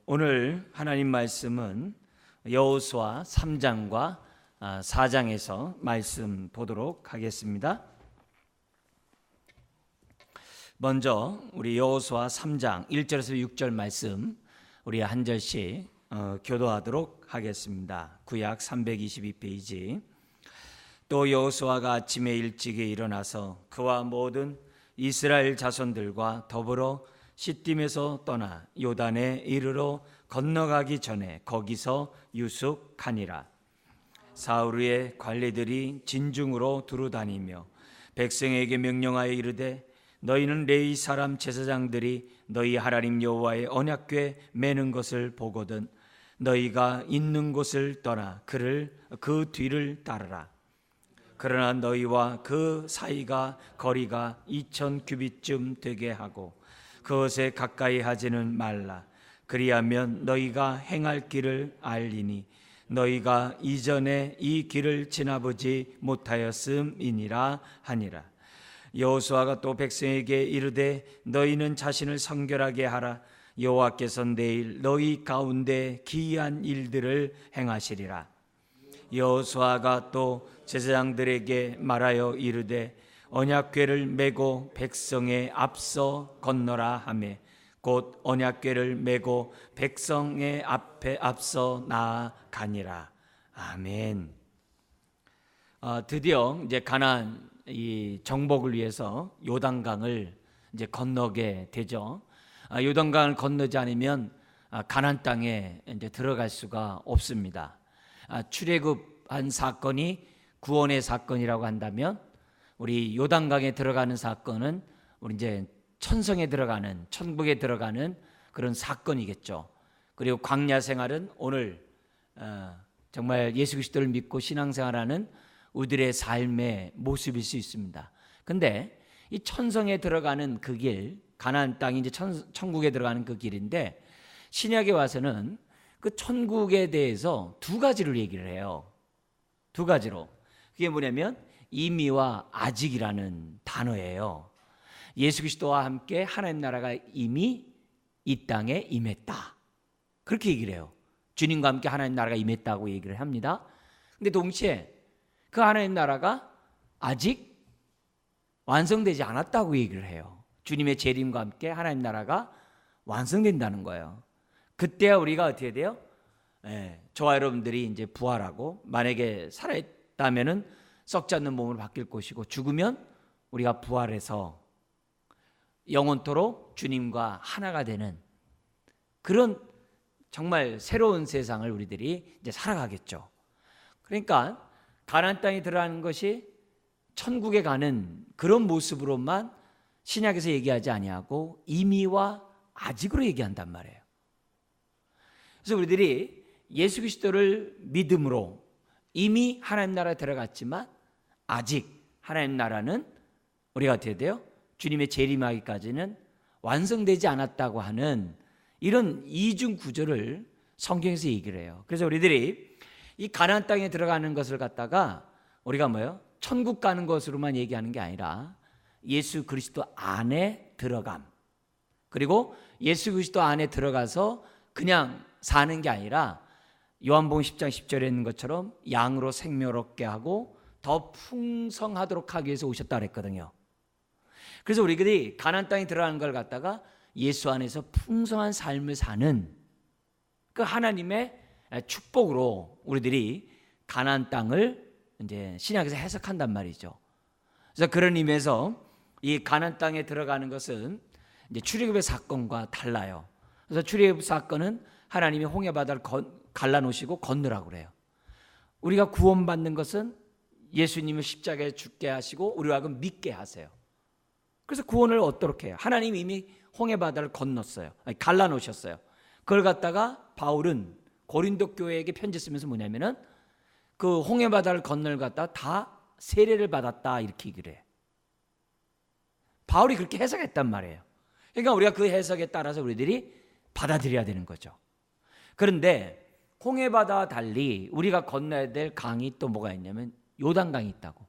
오늘 하나님 말씀은 여호수아 3장과 4장에서 말씀 보도록 하겠습니다. 먼저 우리 여호수아 3장 1절에서 6절 말씀 우리 한 절씩 교도하도록 하겠습니다. 구약 322페이지. 또 여호수아가 아침에 일찍이 일어나서 그와 모든 이스라엘 자손들과 더불어 시딤에서 떠나 요단에 이르러 건너가기 전에 거기서 유숙하니라. 사울의 관리들이 진중으로 두루다니며 백성에게 명령하여 이르되 너희는 레위 사람 제사장들이 너희 하나님 여호와의 언약궤 매는 것을 보거든 너희가 있는 곳을 떠나 그 뒤를 따르라. 그러나 너희와 그 사이가 거리가 2000 규빗쯤 되게 하고 그것에 가까이 하지는 말라. 그리하면 너희가 행할 길을 알리니 너희가 이전에 이 길을 지나보지 못하였음이니라 하니라. 여호수아가 또 백성에게 이르되 너희는 자신을 성결하게 하라. 여호와께서 내일 너희 가운데 기이한 일들을 행하시리라. 여호수아가 또 제사장들에게 말하여 이르되 언약궤를 메고 백성의 앞서 건너라 하며 곧 언약궤를 메고 백성의 앞에 앞서 나아가니라. 아멘. 드디어 이제 가나안 이 정복을 위해서 요단강을 이제 건너게 되죠. 요단강을 건너지 않으면 가나안 땅에 이제 들어갈 수가 없습니다. 출애굽한 사건이 구원의 사건이라고 한다면 우리 요단강에 들어가는 사건은 우리 이제 천성에 들어가는 천국에 들어가는 그런 사건이겠죠. 그리고 광야 생활은 오늘 정말 예수 그리스도를 믿고 신앙생활하는 우리들의 삶의 모습일 수 있습니다. 근데 이 천성에 들어가는 그 길, 가나안 땅이 이제 천국에 들어가는 그 길인데 신약에 와서는 그 천국에 대해서 두 가지를 얘기를 해요. 두 가지로. 그게 뭐냐면 이미와 아직이라는 단어예요. 예수 그리스도와 함께 하나님 나라가 이미 이 땅에 임했다. 그렇게 얘기를 해요. 주님과 함께 하나님 나라가 임했다고 얘기를 합니다. 근데 동시에 그 하나님 나라가 아직 완성되지 않았다고 얘기를 해요. 주님의 재림과 함께 하나님 나라가 완성된다는 거예요. 그때야 우리가 어떻게 돼요? 저와 여러분들이 이제 부활하고 만약에 살아있다면은 썩지 않는 몸으로 바뀔 것이고 죽으면 우리가 부활해서 영원토록 주님과 하나가 되는 그런 정말 새로운 세상을 우리들이 이제 살아가겠죠. 그러니까 가나안 땅에 들어가는 것이 천국에 가는 그런 모습으로만 신약에서 얘기하지 아니하고 이미와 아직으로 얘기한단 말이에요. 그래서 우리들이 예수 그리스도를 믿음으로 이미 하나님 나라에 들어갔지만 아직 하나님 나라는 우리가 어떻게 돼요? 주님의 재림하기까지는 완성되지 않았다고 하는 이런 이중 구조를 성경에서 얘기를 해요. 그래서 우리들이 이 가나안 땅에 들어가는 것을 갖다가 우리가 뭐예요? 천국 가는 것으로만 얘기하는 게 아니라 예수 그리스도 안에 들어감, 그리고 예수 그리스도 안에 들어가서 그냥 사는 게 아니라 요한복음 10장 10절에 있는 것처럼 양으로 생명을 얻게 하고 더 풍성하도록 하기 위해서 오셨다 그랬거든요. 그래서 우리들이 가나안 땅에 들어가는 걸 갖다가 예수 안에서 풍성한 삶을 사는 그 하나님의 축복으로 우리들이 가나안 땅을 이제 신약에서 해석한단 말이죠. 그래서 그런 의미에서 이 가나안 땅에 들어가는 것은 이제 출애굽의 사건과 달라요. 그래서 출애굽 사건은 하나님이 홍해 바다를 갈라놓으시고 건너라고 그래요. 우리가 구원받는 것은 예수님을 십자가에 죽게 하시고 우리와 하여금 믿게 하세요. 그래서 구원을 어떻게 해요? 하나님이 이미 홍해 바다를 건넜어요. 갈라놓으셨어요. 그걸 갖다가 바울은 고린도 교회에게 편지 쓰면서 뭐냐면은 그 홍해 바다를 건널 갖다 다 세례를 받았다 이렇게 얘기를 해요. 바울이 그렇게 해석했단 말이에요. 그러니까 우리가 그 해석에 따라서 우리들이 받아들여야 되는 거죠. 그런데 홍해 바다와 달리 우리가 건너야 될 강이 또 뭐가 있냐면 요단강이 있다고.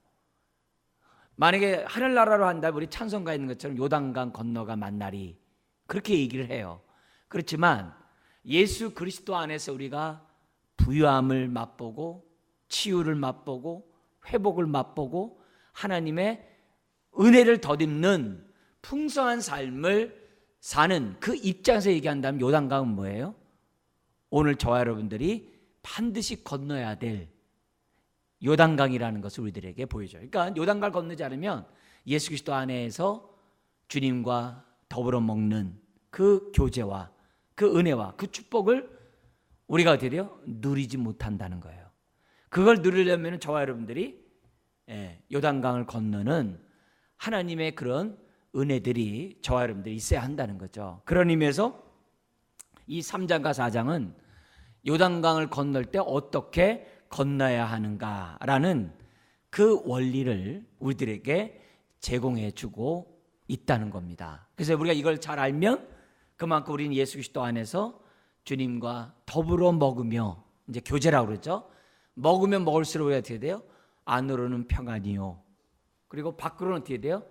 만약에 하늘나라로 한다면 우리 찬송가에 있는 것처럼 요단강 건너가 만나리 그렇게 얘기를 해요. 그렇지만 예수 그리스도 안에서 우리가 부유함을 맛보고 치유를 맛보고 회복을 맛보고 하나님의 은혜를 덧입는 풍성한 삶을 사는 그 입장에서 얘기한다면 요단강은 뭐예요? 오늘 저와 여러분들이 반드시 건너야 될 요단강이라는 것을 우리들에게 보여줘요. 그러니까 요단강을 건너지 않으면 예수 그리스도 안에서 주님과 더불어 먹는 그 교제와 그 은혜와 그 축복을 우리가 어떻게 돼요? 누리지 못한다는 거예요. 그걸 누리려면 저와 여러분들이 요단강을 건너는 하나님의 그런 은혜들이 저와 여러분들이 있어야 한다는 거죠. 그런 의미에서 이 3장과 4장은 요단강을 건널 때 어떻게 건너야 하는가라는 그 원리를 우리들에게 제공해 주고 있다는 겁니다. 그래서 우리가 이걸 잘 알면 그만큼 우리는 예수 그리스도 안에서 주님과 더불어 먹으며, 이제 교제라고 그러죠. 먹으면 먹을수록 우리가 어떻게 돼요? 안으로는 평안이요, 그리고 밖으로는 어떻게 돼요?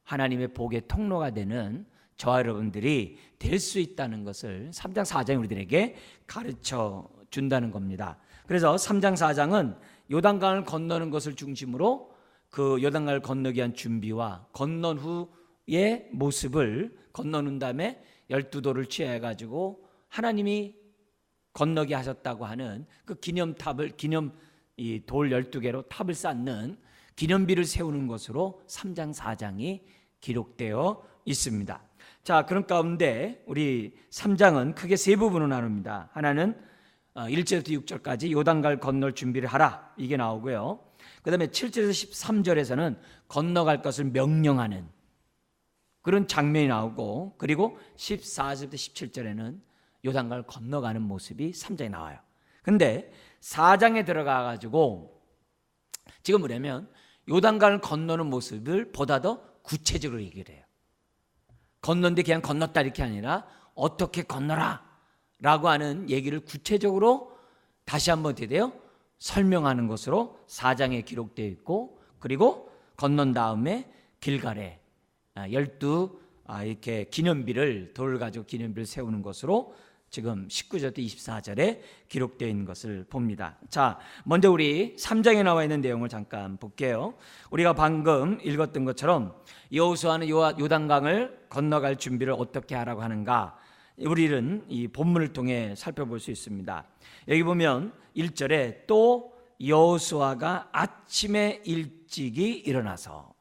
하나님의 복의 통로가 되는 저와 여러분들이 될 수 있다는 것을 3장 4장이 우리들에게 가르쳐 준다는 겁니다. 그래서 3장 4장은 요단강을 건너는 것을 중심으로 그 요단강을 건너기 위한 준비와 건넌 후의 모습을, 건너는 다음에 12도를 취해가지고 하나님이 건너게 하셨다고 하는 그 기념탑을, 이 돌 12개로 탑을 쌓는 기념비를 세우는 것으로 3장 4장이 기록되어 있습니다. 자, 그런 가운데 우리 3장은 크게 세 부분으로 나눕니다. 하나는 1절부터 6절까지 요단강을 건널 준비를 하라, 이게 나오고요. 그 다음에 7절에서 13절에서는 건너갈 것을 명령하는 그런 장면이 나오고, 그리고 14절부터 17절에는 요단강을 건너가는 모습이 3장에 나와요. 근데 4장에 들어가 가지고 지금 뭐냐면 요단강을 건너는 모습을 보다 더 구체적으로 얘기를 해요. 건넌데 그냥 건넜다 이렇게 아니라 어떻게 건너라 라고 하는 얘기를 구체적으로 다시 한번 어떻게 돼요? 설명하는 것으로 4장에 기록되어 있고, 그리고 건넌 다음에 길갈에 12 이렇게 기념비를, 돌을 가지고 기념비를 세우는 것으로 지금 19절부터 24절에 기록되어 있는 것을 봅니다. 자, 먼저 우리 3장에 나와 있는 내용을 잠깐 볼게요. 우리가 방금 읽었던 것처럼 여호수아는 요단강을 건너갈 준비를 어떻게 하라고 하는가, 우리는 이 본문을 통해 살펴볼 수 있습니다. 여기 보면 1절에 또 여호수아가 아침에 일찍이 일어나서,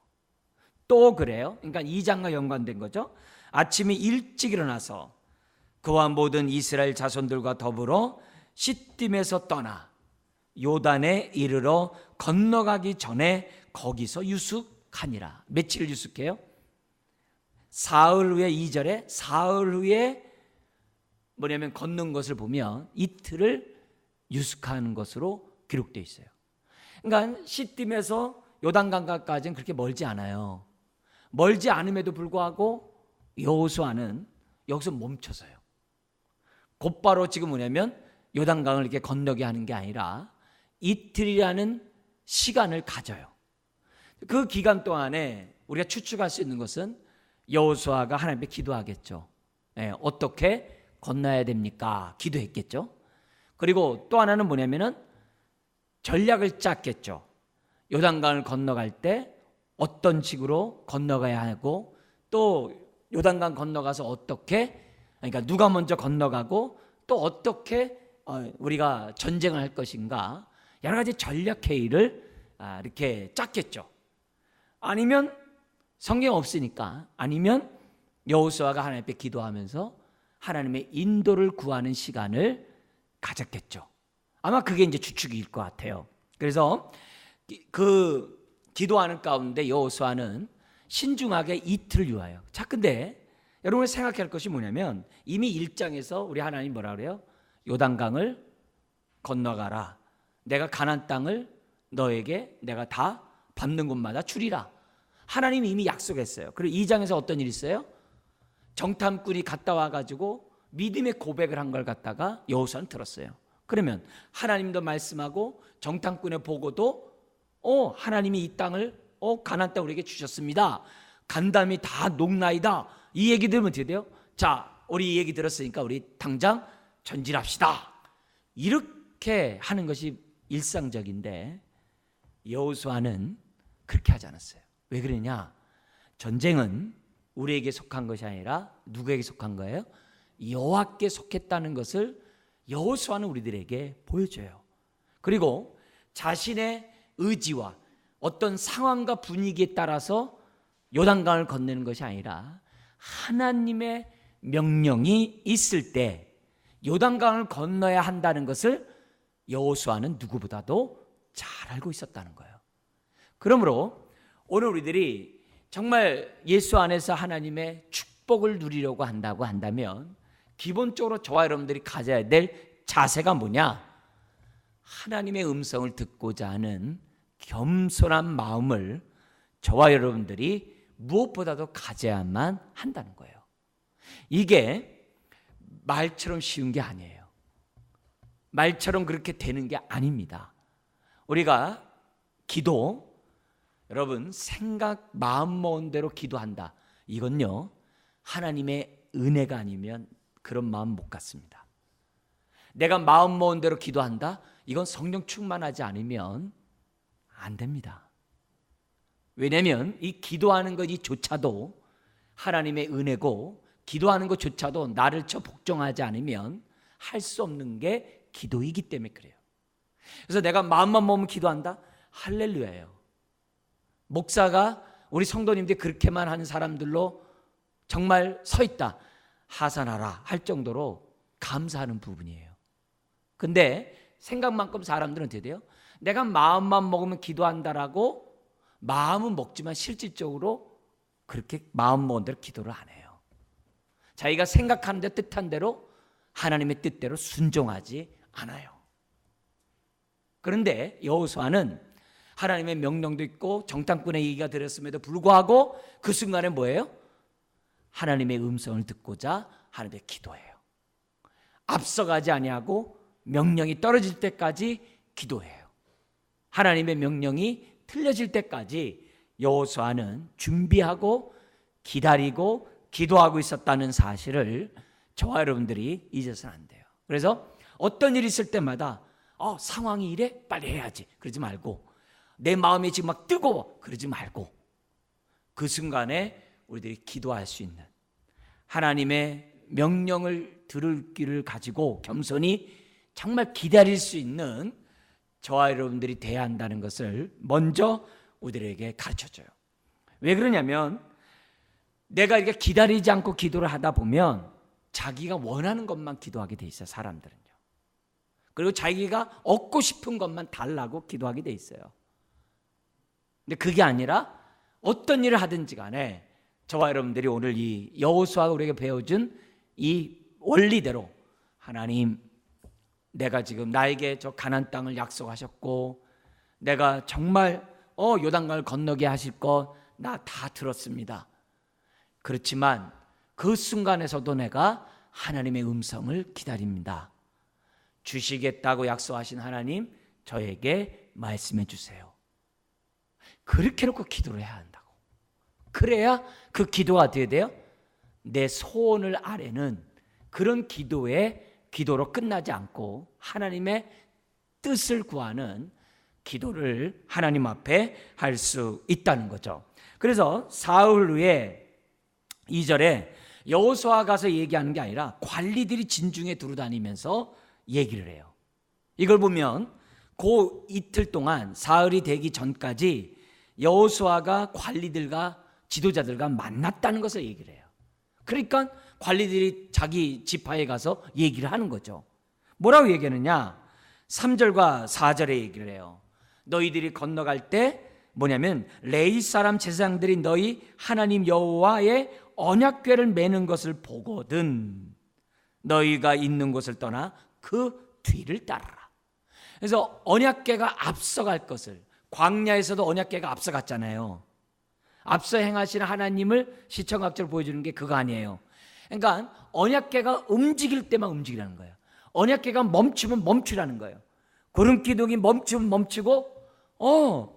또 그래요. 그러니까 2장과 연관된 거죠. 아침에 일찍 일어나서 그와 모든 이스라엘 자손들과 더불어 시딤에서 떠나 요단에 이르러 건너가기 전에 거기서 유숙하니라. 며칠 유숙해요? 사흘 후에, 2절에 사흘 후에 뭐냐면 걷는 것을 보면 이틀을 유숙하는 것으로 기록되어 있어요. 그러니까 시딤에서 요단강가까지는 그렇게 멀지 않아요. 멀지 않음에도 불구하고 여호수아는 여기서 멈춰서요. 곧바로 지금 뭐냐면 요단강을 이렇게 건너게 하는 게 아니라 이틀이라는 시간을 가져요. 그 기간 동안에 우리가 추측할 수 있는 것은 여호수아가 하나님께 기도하겠죠. 어떻게 건너야 됩니까? 기도했겠죠. 그리고 또 하나는 뭐냐면은 전략을 짰겠죠. 요단강을 건너갈 때 어떤 식으로 건너가야 하고, 또 요단강 건너가서 어떻게, 그러니까 누가 먼저 건너가고 또 어떻게 우리가 전쟁을 할 것인가, 여러 가지 전략 회의를 이렇게 짰겠죠. 아니면 성경 없으니까, 아니면 여호수아가 하나님 앞에 기도하면서 하나님의 인도를 구하는 시간을 가졌겠죠. 아마 그게 이제 추측일 것 같아요. 그래서 그 기도하는 가운데 여호수아는 신중하게 이틀을 유하여. 자, 근데 여러분이 생각할 것이 뭐냐면 이미 1장에서 우리 하나님 뭐라 그래요? 요단강을 건너가라. 내가 가나안 땅을 너에게 내가 다 밟는 곳마다 주리라. 하나님이 이미 약속했어요. 그리고 2장에서 어떤 일이 있어요? 정탐꾼이 갔다 와가지고 믿음의 고백을 한 걸 갖다가 여호수아는 들었어요. 그러면 하나님도 말씀하고 정탐꾼의 보고도 하나님이 이 땅을 가나안 땅 우리에게 주셨습니다. 간담이 다 녹나이다. 이 얘기 들으면 어떻게 돼요? 자, 우리 이 얘기 들었으니까 우리 당장 전진합시다. 이렇게 하는 것이 일상적인데 여호수아는 그렇게 하지 않았어요. 왜 그러냐? 전쟁은 우리에게 속한 것이 아니라 누구에게 속한 거예요? 여호와께 속했다는 것을 여호수아는 우리들에게 보여줘요. 그리고 자신의 의지와 어떤 상황과 분위기에 따라서 요단강을 건너는 것이 아니라 하나님의 명령이 있을 때 요단강을 건너야 한다는 것을 여호수아는 누구보다도 잘 알고 있었다는 거예요. 그러므로 오늘 우리들이 정말 예수 안에서 하나님의 축복을 누리려고 한다고 한다면 기본적으로 저와 여러분들이 가져야 될 자세가 뭐냐? 하나님의 음성을 듣고자 하는 겸손한 마음을 저와 여러분들이 무엇보다도 가져야만 한다는 거예요. 이게 말처럼 쉬운 게 아니에요. 말처럼 그렇게 되는 게 아닙니다. 우리가 기도, 여러분 생각 마음 먹은 대로 기도한다. 이건요 하나님의 은혜가 아니면 그런 마음 못 갖습니다. 내가 마음 먹은 대로 기도한다. 이건 성령 충만하지 않으면 안 됩니다. 왜냐하면 이 기도하는 것이조차도 하나님의 은혜고 기도하는 것조차도 나를 복종하지 않으면 할 수 없는 게 기도이기 때문에 그래요. 그래서 내가 마음만 먹으면 기도한다? 할렐루야예요. 목사가 우리 성도님들이 그렇게만 하는 사람들로 정말 서 있다, 하산하라 할 정도로 감사하는 부분이에요. 근데 생각만큼 사람들은 어떻게 돼요? 내가 마음만 먹으면 기도한다라고 마음은 먹지만 실질적으로 그렇게 마음 먹은 대로 기도를 안 해요. 자기가 생각하는 대 뜻한 대로 하나님의 뜻대로 순종하지 않아요. 그런데 여호수아는 하나님의 명령도 있고 정탐꾼의 얘기가 들었음에도 불구하고 그 순간에 뭐예요? 하나님의 음성을 듣고자 하나님의 기도해요. 앞서가지 아니하고 명령이 떨어질 때까지 기도해요. 하나님의 명령이 틀려질 때까지 여호수아는 준비하고 기다리고 기도하고 있었다는 사실을 저와 여러분들이 잊어서는 안 돼요. 그래서 어떤 일이 있을 때마다 상황이 이래? 빨리 해야지 그러지 말고, 내 마음이 지금 막 뜨거워 그러지 말고, 그 순간에 우리들이 기도할 수 있는, 하나님의 명령을 들을 길을 가지고 겸손히 정말 기다릴 수 있는 저와 여러분들이 돼야 한다는 것을 먼저 우리들에게 가르쳐줘요. 왜 그러냐면 내가 이렇게 기다리지 않고 기도를 하다 보면 자기가 원하는 것만 기도하게 돼 있어요. 사람들은요. 그리고 자기가 얻고 싶은 것만 달라고 기도하게 돼 있어요. 근데 그게 아니라 어떤 일을 하든지 간에 저와 여러분들이 오늘 이 여호수아가 우리에게 배워준 이 원리대로, 하나님 내가 지금 나에게 저 가나안 땅을 약속하셨고 내가 정말 요단강을 건너게 하실 것 나 다 들었습니다. 그렇지만 그 순간에서도 내가 하나님의 음성을 기다립니다. 주시겠다고 약속하신 하나님, 저에게 말씀해 주세요. 그렇게 놓고 기도를 해야 한다고. 그래야 그 기도가 어떻게 돼요? 내 소원을 아래는 그런 기도로 끝나지 않고 하나님의 뜻을 구하는 기도를 하나님 앞에 할 수 있다는 거죠. 그래서 사흘 후에 2절에 여호수아 가서 얘기하는 게 아니라 관리들이 진중에 두루다니면서 얘기를 해요. 이걸 보면 그 이틀 동안 사흘이 되기 전까지 여호수아가 관리들과 지도자들과 만났다는 것을 얘기를 해요. 그러니까 관리들이 자기 지파에 가서 얘기를 하는 거죠. 뭐라고 얘기하느냐? 3절과 4절에 얘기를 해요. 너희들이 건너갈 때 뭐냐면 레위 사람 제사장들이 너희 하나님 여호와의 언약궤를 매는 것을 보거든 너희가 있는 곳을 떠나 그 뒤를 따르라. 그래서 언약궤가 앞서갈 것을, 광야에서도 언약궤가 앞서갔잖아요. 앞서 행하시는 하나님을 시청각적으로 보여주는 게 그거 아니에요. 그러니까 언약궤가 움직일 때만 움직이라는 거예요. 언약궤가 멈추면 멈추라는 거예요. 구름기둥이 멈추면 멈추고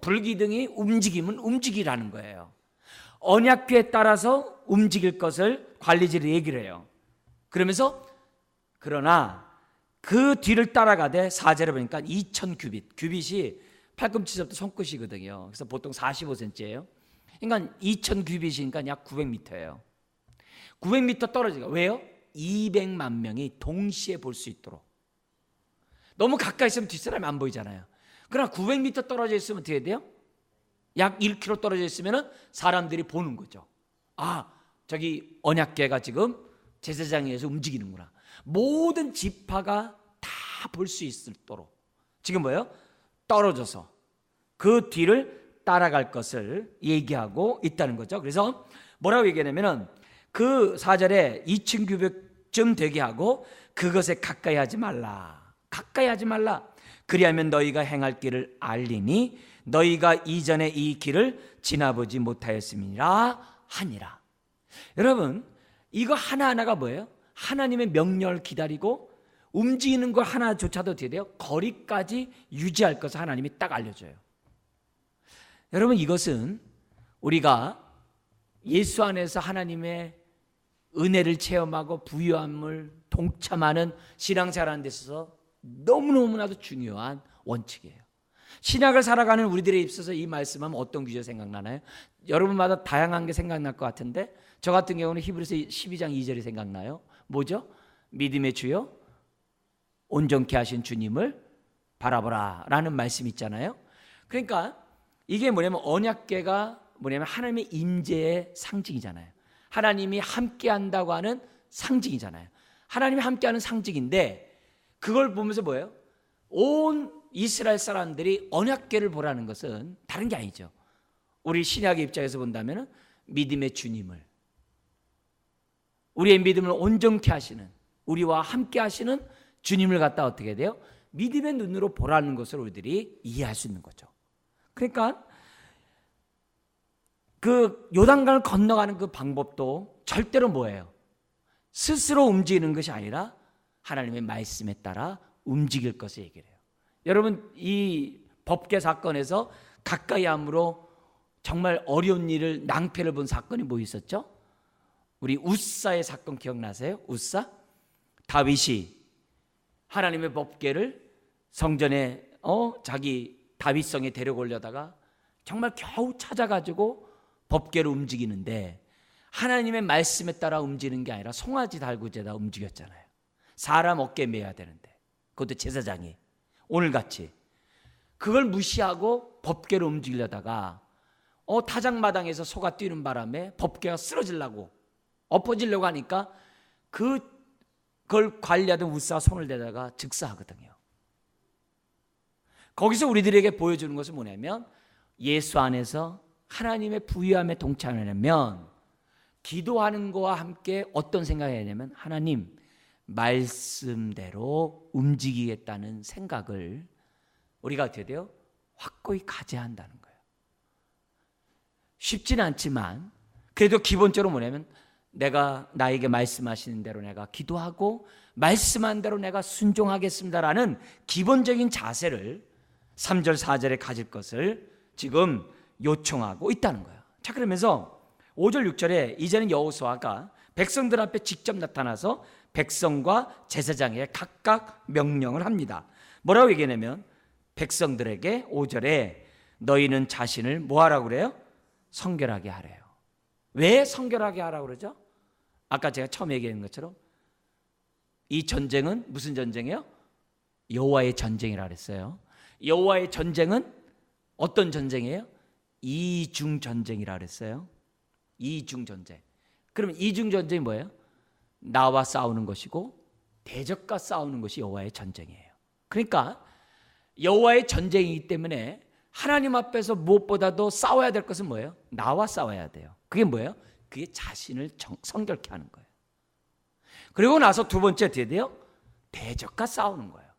불기둥이 움직이면 움직이라는 거예요. 언약궤에 따라서 움직일 것을 관리질이 얘기를 해요. 그러면서 그러나 그 뒤를 따라가되 4절에 보니까 2000규빗, 규빗이 팔꿈치서부터 손끝이거든요. 그래서 보통 45cm예요. 그러니까 2000규빗이니까 약 900m예요. 900m 떨어지니까 왜요? 200만 명이 동시에 볼 수 있도록. 너무 가까이 있으면 뒷사람이 안 보이잖아요. 그러나 900m 떨어져 있으면 어떻게 돼요? 약 1km 떨어져 있으면 사람들이 보는 거죠. 아, 저기 언약궤가 지금 제사장에서 움직이는구나. 모든 지파가 다 볼 수 있도록 지금 뭐예요? 떨어져서 그 뒤를 따라갈 것을 얘기하고 있다는 거죠. 그래서 뭐라고 얘기하냐면은 그 4절에 2000규빗쯤 되게 하고 그것에 가까이 하지 말라. 가까이 하지 말라. 그리하면 너희가 행할 길을 알리니 너희가 이전에 이 길을 지나보지 못하였음이라 하니라. 여러분, 이거 하나하나가 뭐예요? 하나님의 명령을 기다리고 움직이는 거 하나조차도 어떻게 돼요? 거리까지 유지할 것을 하나님이 딱 알려줘요. 여러분, 이것은 우리가 예수 안에서 하나님의 은혜를 체험하고 부유함을 동참하는 신앙생활하는 데 있어서 너무너무나도 중요한 원칙이에요. 신약을 살아가는 우리들에 있어서 이 말씀하면 어떤 규제 생각나나요? 여러분마다 다양한 게 생각날 것 같은데 저 같은 경우는 히브리서 12장 2절이 생각나요. 뭐죠? 믿음의 주요 온전케 하신 주님을 바라보라 라는 말씀이 있잖아요. 그러니까 이게 뭐냐면 언약궤가 뭐냐면 하나님의 임재의 상징이잖아요. 하나님이 함께 한다고 하는 상징이잖아요. 하나님이 함께 하는 상징인데 그걸 보면서 뭐예요? 온 이스라엘 사람들이 언약궤를 보라는 것은 다른 게 아니죠. 우리 신약의 입장에서 본다면 믿음의 주님을, 우리의 믿음을 온전케 하시는, 우리와 함께 하시는 주님을 갖다 어떻게 돼요? 믿음의 눈으로 보라는 것을 우리들이 이해할 수 있는 거죠. 그러니까 그 요단강을 건너가는 그 방법도 절대로 뭐예요? 스스로 움직이는 것이 아니라 하나님의 말씀에 따라 움직일 것을 얘기를 해요. 여러분, 이 법궤 사건에서 가까이 함으로 정말 어려운 일을 낭패를 본 사건이 뭐 있었죠? 우리 우사의 사건 기억나세요? 우사? 다윗이 하나님의 법궤를 성전에 자기 다윗성에 데려오려다가 정말 겨우 찾아가지고 법궤를 움직이는데 하나님의 말씀에 따라 움직이는 게 아니라 송아지 달구제다 움직였잖아요. 사람 어깨에 매야 되는데 그것도 제사장이 오늘같이 그걸 무시하고 법궤를 움직이려다가 타작마당에서 소가 뛰는 바람에 법궤가 쓰러지려고 엎어지려고 하니까 그걸 관리하던 우사가 손을 대다가 즉사하거든요. 거기서 우리들에게 보여주는 것은 뭐냐면 예수 안에서 하나님의 부유함에 동참하려면 기도하는 것과 함께 어떤 생각을 해야 되냐면 하나님 말씀대로 움직이겠다는 생각을 우리가 어떻게 돼요? 확고히 가져야 한다는 거예요. 쉽지는 않지만 그래도 기본적으로 뭐냐면 내가 나에게 말씀하시는 대로 내가 기도하고 말씀한 대로 내가 순종하겠습니다라는 기본적인 자세를 3절 4절에 가질 것을 지금 요청하고 있다는 거예요. 자, 그러면서 5절 6절에 이제는 여호수아가 백성들 앞에 직접 나타나서 백성과 제사장에게 각각 명령을 합니다. 뭐라고 얘기하냐면 백성들에게 5절에 너희는 자신을 뭐하라고 그래요? 성결하게 하래요. 왜 성결하게 하라고 그러죠? 아까 제가 처음 얘기한 것처럼 이 전쟁은 무슨 전쟁이에요? 여호와의 전쟁이라고 그랬어요. 여호와의 전쟁은 어떤 전쟁이에요? 이중 전쟁이라고 그랬어요. 이중 전쟁. 그러면 이중 전쟁이 뭐예요? 나와 싸우는 것이고 대적과 싸우는 것이 여호와의 전쟁이에요. 그러니까 여호와의 전쟁이기 때문에 하나님 앞에서 무엇보다도 싸워야 될 것은 뭐예요? 나와 싸워야 돼요. 그게 뭐예요? 그게 자신을 성결케 하는 거예요. 그리고 나서 두 번째 어떻게 돼요? 대적과 싸우는 거예요.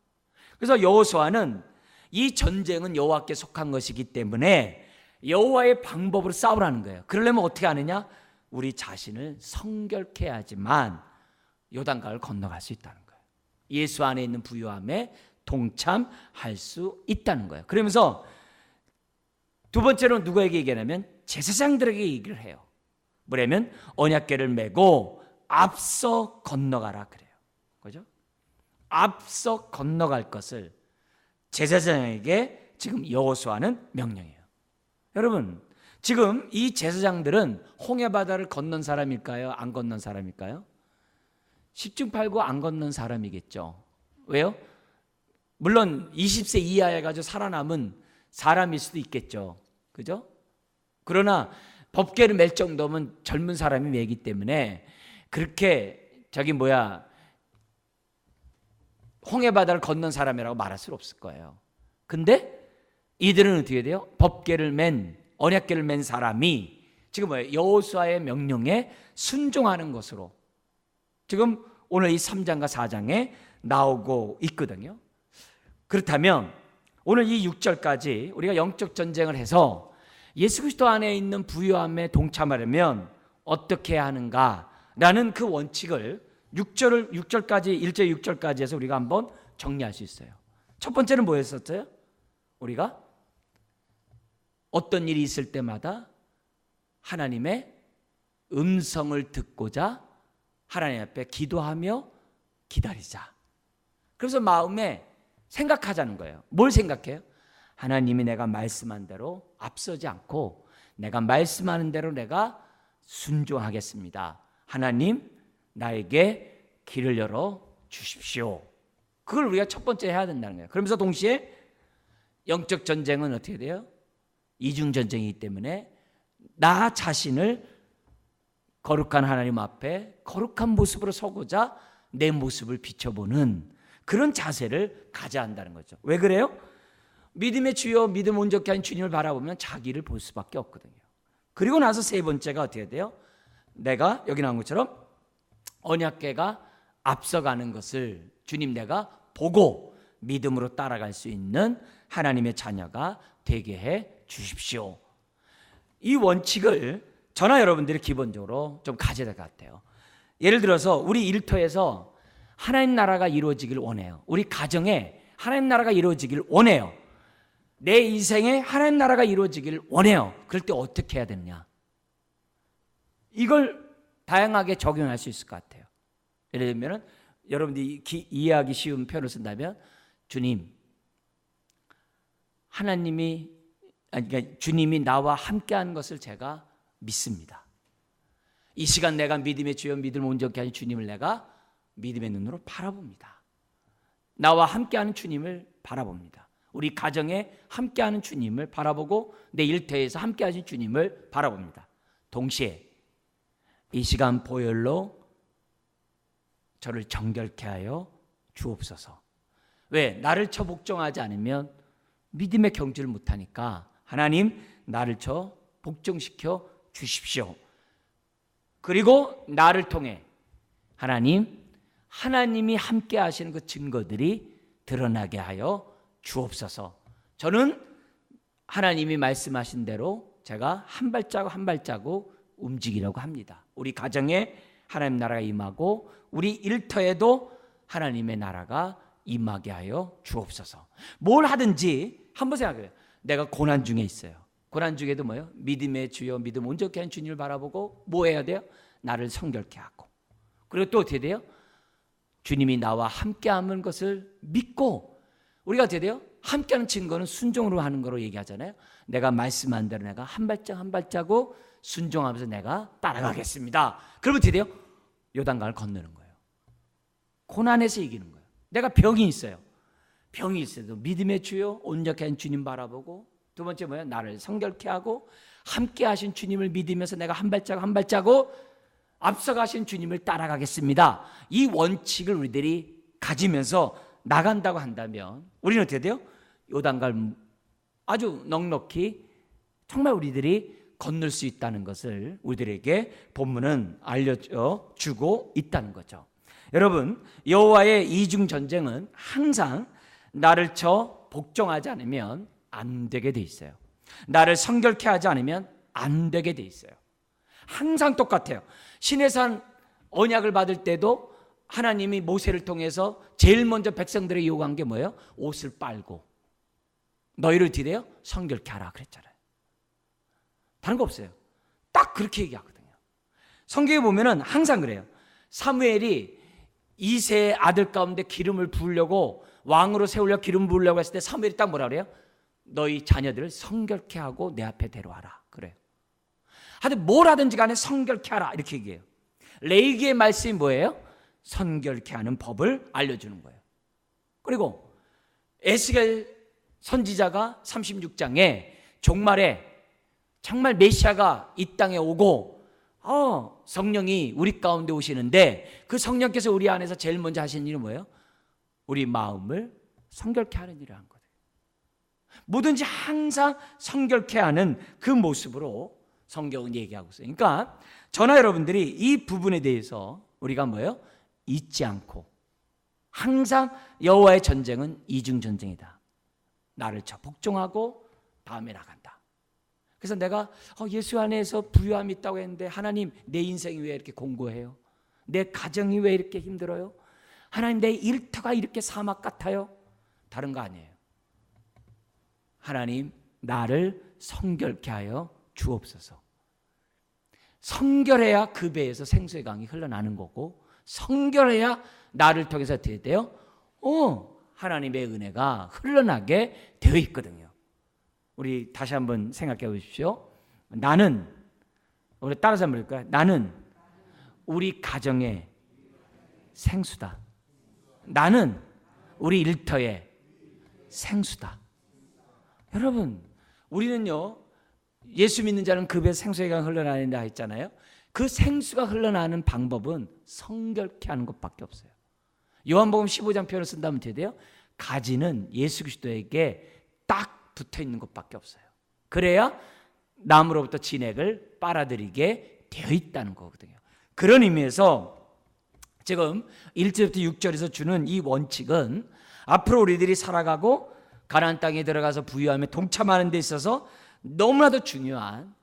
그래서 여호수아는 이 전쟁은 여호와께 속한 것이기 때문에 여호와의 방법으로 싸우라는 거예요. 그러려면 어떻게 하느냐? 우리 자신을 성결케 해야지만 요단강을 건너갈 수 있다는 거예요. 예수 안에 있는 부유함에 동참할 수 있다는 거예요. 그러면서 두 번째로 누구에게 얘기하냐면 제사장들에게 얘기를 해요. 뭐냐면 언약궤를 메고 앞서 건너가라 그래요. 그죠? 앞서 건너갈 것을 제사장에게 지금 여호수아는 명령해요. 여러분, 지금 이 제사장들은 홍해바다를 건넌 사람일까요? 안 건넌 사람일까요? 10중 8구 안 건넌 사람이겠죠. 왜요? 물론 20세 이하 해가지고 살아남은 사람일 수도 있겠죠. 그죠? 그러나 법궤를 맬 정도면 젊은 사람이 매기 때문에 그렇게 홍해바다를 건넌 사람이라고 말할 수 없을 거예요. 근데 이들은 어떻게 돼요? 언약궤를 맨 사람이 지금 여호수아의 명령에 순종하는 것으로 지금 오늘 이 3장과 4장에 나오고 있거든요. 그렇다면 오늘 이 6절까지 우리가 영적 전쟁을 해서 예수 그리스도 안에 있는 부요함에 동참하려면 어떻게 해야 하는가라는 그 원칙을 6절까지 1절 6절까지 해서 우리가 한번 정리할 수 있어요. 첫 번째는 뭐였었어요? 우리가 어떤 일이 있을 때마다 하나님의 음성을 듣고자 하나님 앞에 기도하며 기다리자. 그래서 마음에 생각하자는 거예요. 뭘 생각해요? 하나님이 내가 말씀한 대로 앞서지 않고 내가 말씀하는 대로 내가 순종하겠습니다. 하나님 나에게 길을 열어 주십시오. 그걸 우리가 첫 번째 해야 된다는 거예요. 그러면서 동시에 영적 전쟁은 어떻게 돼요? 이중 전쟁이기 때문에 나 자신을 거룩한 하나님 앞에 거룩한 모습으로 서고자 내 모습을 비춰보는 그런 자세를 가져야 한다는 거죠. 왜 그래요? 믿음의 주여 믿음 온전케 하신 주님을 바라보면 자기를 볼 수밖에 없거든요. 그리고 나서 세 번째가 어떻게 돼요? 내가 여기 나온 것처럼 언약궤가 앞서가는 것을 주님 내가 보고 믿음으로 따라갈 수 있는 하나님의 자녀가 되게 해 주십시오. 이 원칙을 저나 여러분들이 기본적으로 좀 가져야 될 것 같아요. 예를 들어서 우리 일터에서 하나님 나라가 이루어지길 원해요. 우리 가정에 하나님 나라가 이루어지길 원해요. 내 인생에 하나님 나라가 이루어지길 원해요. 그럴 때 어떻게 해야 되느냐? 이걸 다양하게 적용할 수 있을 것 같아요. 예를 들면 여러분들이 이해하기 쉬운 표현을 쓴다면 주님, 그러니까 주님이 나와 함께하는 것을 제가 믿습니다. 이 시간 내가 믿음의 주여 믿음을 온전케 하신 주님을 내가 믿음의 눈으로 바라봅니다. 나와 함께하는 주님을 바라봅니다. 우리 가정에 함께하는 주님을 바라보고 내 일터에서 함께하신 주님을 바라봅니다. 동시에 이 시간 보혈로 저를 정결케 하여 주옵소서. 왜? 나를 쳐 복종하지 않으면 믿음의 경주를 못하니까 하나님 나를 쳐 복종시켜 주십시오. 그리고 나를 통해 하나님이 함께 하시는 그 증거들이 드러나게 하여 주옵소서. 저는 하나님이 말씀하신 대로 제가 한 발자국 한 발자국 움직이려고 합니다. 우리 가정에 하나님 나라가 임하고 우리 일터에도 하나님의 나라가 임하게 하여 주옵소서. 뭘 하든지 한번 생각해요. 내가 고난 중에 있어요. 고난 중에도 뭐예요? 믿음의 주여 믿음 온전케 한 주님을 바라보고 뭐 해야 돼요? 나를 성결케 하고. 그리고 또 어떻게 돼요? 주님이 나와 함께하는 것을 믿고 우리가 어떻게 돼요? 함께하는 증거는 순종으로 하는 거로 얘기하잖아요. 내가 말씀한 대로 내가 한 발짝 한 발자국 순종하면서 내가 따라가겠습니다. 그러면 어떻게 돼요? 요단강을 건너는 거예요. 고난에서 이기는 거예요. 내가 병이 있어요. 병이 있어도 믿음의 주여 온전케 한 주님 바라보고 두 번째 뭐예요? 나를 성결케 하고 함께 하신 주님을 믿으면서 내가 한 발자국 한 발자국 앞서가신 주님을 따라가겠습니다. 이 원칙을 우리들이 가지면서 나간다고 한다면 우리는 어떻게 돼요? 요단강을 아주 넉넉히 정말 우리들이 건널 수 있다는 것을 우리들에게 본문은 알려줘 주고 있다는 거죠. 여러분, 여호와의 이중 전쟁은 항상 나를 쳐 복종하지 않으면 안 되게 돼 있어요. 나를 성결케 하지 않으면 안 되게 돼 있어요. 항상 똑같아요. 시내산 언약을 받을 때도 하나님이 모세를 통해서 제일 먼저 백성들에게 요구한 게 뭐예요? 옷을 빨고 너희를 어떻게 돼요? 성결케 하라 그랬잖아요. 다른 거 없어요. 딱 그렇게 얘기하거든요. 성경에 보면은 항상 그래요. 사무엘이 이새의 아들 가운데 기름을 부으려고, 왕으로 세우려 기름 부으려고 했을 때 사무엘이 딱 뭐라 그래요? 너희 자녀들을 성결케 하고 내 앞에 데려와라 그래요. 하여튼 뭘 하든지 간에 성결케 하라 이렇게 얘기해요. 레위기의 말씀이 뭐예요? 성결케 하는 법을 알려주는 거예요. 그리고 에스겔 선지자가 36장에 종말에 정말 메시아가 이 땅에 오고 성령이 우리 가운데 오시는데, 그 성령께서 우리 안에서 제일 먼저 하시는 일은 뭐예요? 우리 마음을 성결케 하는 일을 한 거예요. 뭐든지 항상 성결케 하는 그 모습으로 성경은 얘기하고 있어요. 그러니까 저나 여러분들이 이 부분에 대해서 우리가 뭐예요? 잊지 않고, 항상 여호와의 전쟁은 이중 전쟁이다. 나를 복종하고 다음에 나간다. 그래서 내가 예수 안에서 부유함이 있다고 했는데, 하나님 내 인생이 왜 이렇게 공고해요? 내 가정이 왜 이렇게 힘들어요? 하나님 내 일터가 이렇게 사막 같아요? 다른 거 아니에요. 하나님 나를 성결케 하여 주옵소서. 성결해야 그 배에서 생수의 강이 흘러나는 거고, 성결해야 나를 통해서 어떻게 돼요? 하나님의 은혜가 흘러나게 되어 있거든요. 우리 다시 한번 생각해 보십시오. 나는, 우리 따라서 한번 볼까요? 나는 우리 가정의 생수다. 나는 우리 일터의 생수다. 여러분, 우리는요, 예수 믿는 자는 그 배에 생수의 강이 흘러나는다 했잖아요. 그 생수가 흘러나는 방법은 성결케 하는 것밖에 없어요. 요한복음 15장 표현을 쓴다면 어떻게 돼요? 가지는 예수 그리스도에게 딱 붙어 있는 것밖에 없어요. 그래야 나무로부터 진액을 빨아들이게 되어 있다는 거거든요. 그런 의미에서 지금 1절부터 6절에서 주는 이 원칙은 앞으로 우리들이 살아가고 가나안 땅에 들어가서 부유함에 동참하는 데 있어서 너무나도 중요한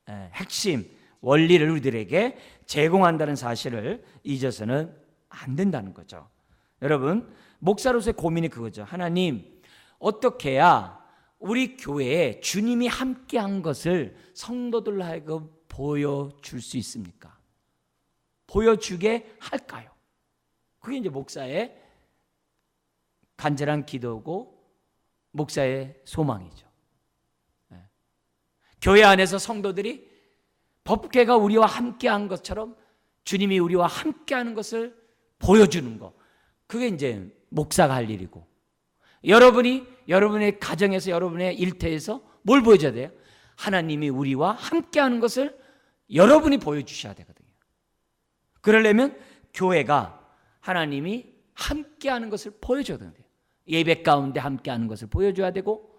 핵심 원리를 우리들에게 제공한다는 사실을 잊어서는 안 된다는 거죠. 여러분, 목사로서의 고민이 그거죠. 하나님, 어떻게 해야 우리 교회에 주님이 함께한 것을 성도들로 하여금 보여줄 수 있습니까? 보여주게 할까요? 그게 이제 목사의 간절한 기도고 목사의 소망이죠. 교회 안에서 성도들이 법궤가 우리와 함께한 것처럼 주님이 우리와 함께하는 것을 보여주는 것, 그게 이제 목사가 할 일이고, 여러분이 여러분의 가정에서, 여러분의 일터에서 뭘 보여줘야 돼요? 하나님이 우리와 함께하는 것을 여러분이 보여주셔야 되거든요. 그러려면 교회가 하나님이 함께하는 것을 보여줘야 돼요. 예배 가운데 함께하는 것을 보여줘야 되고,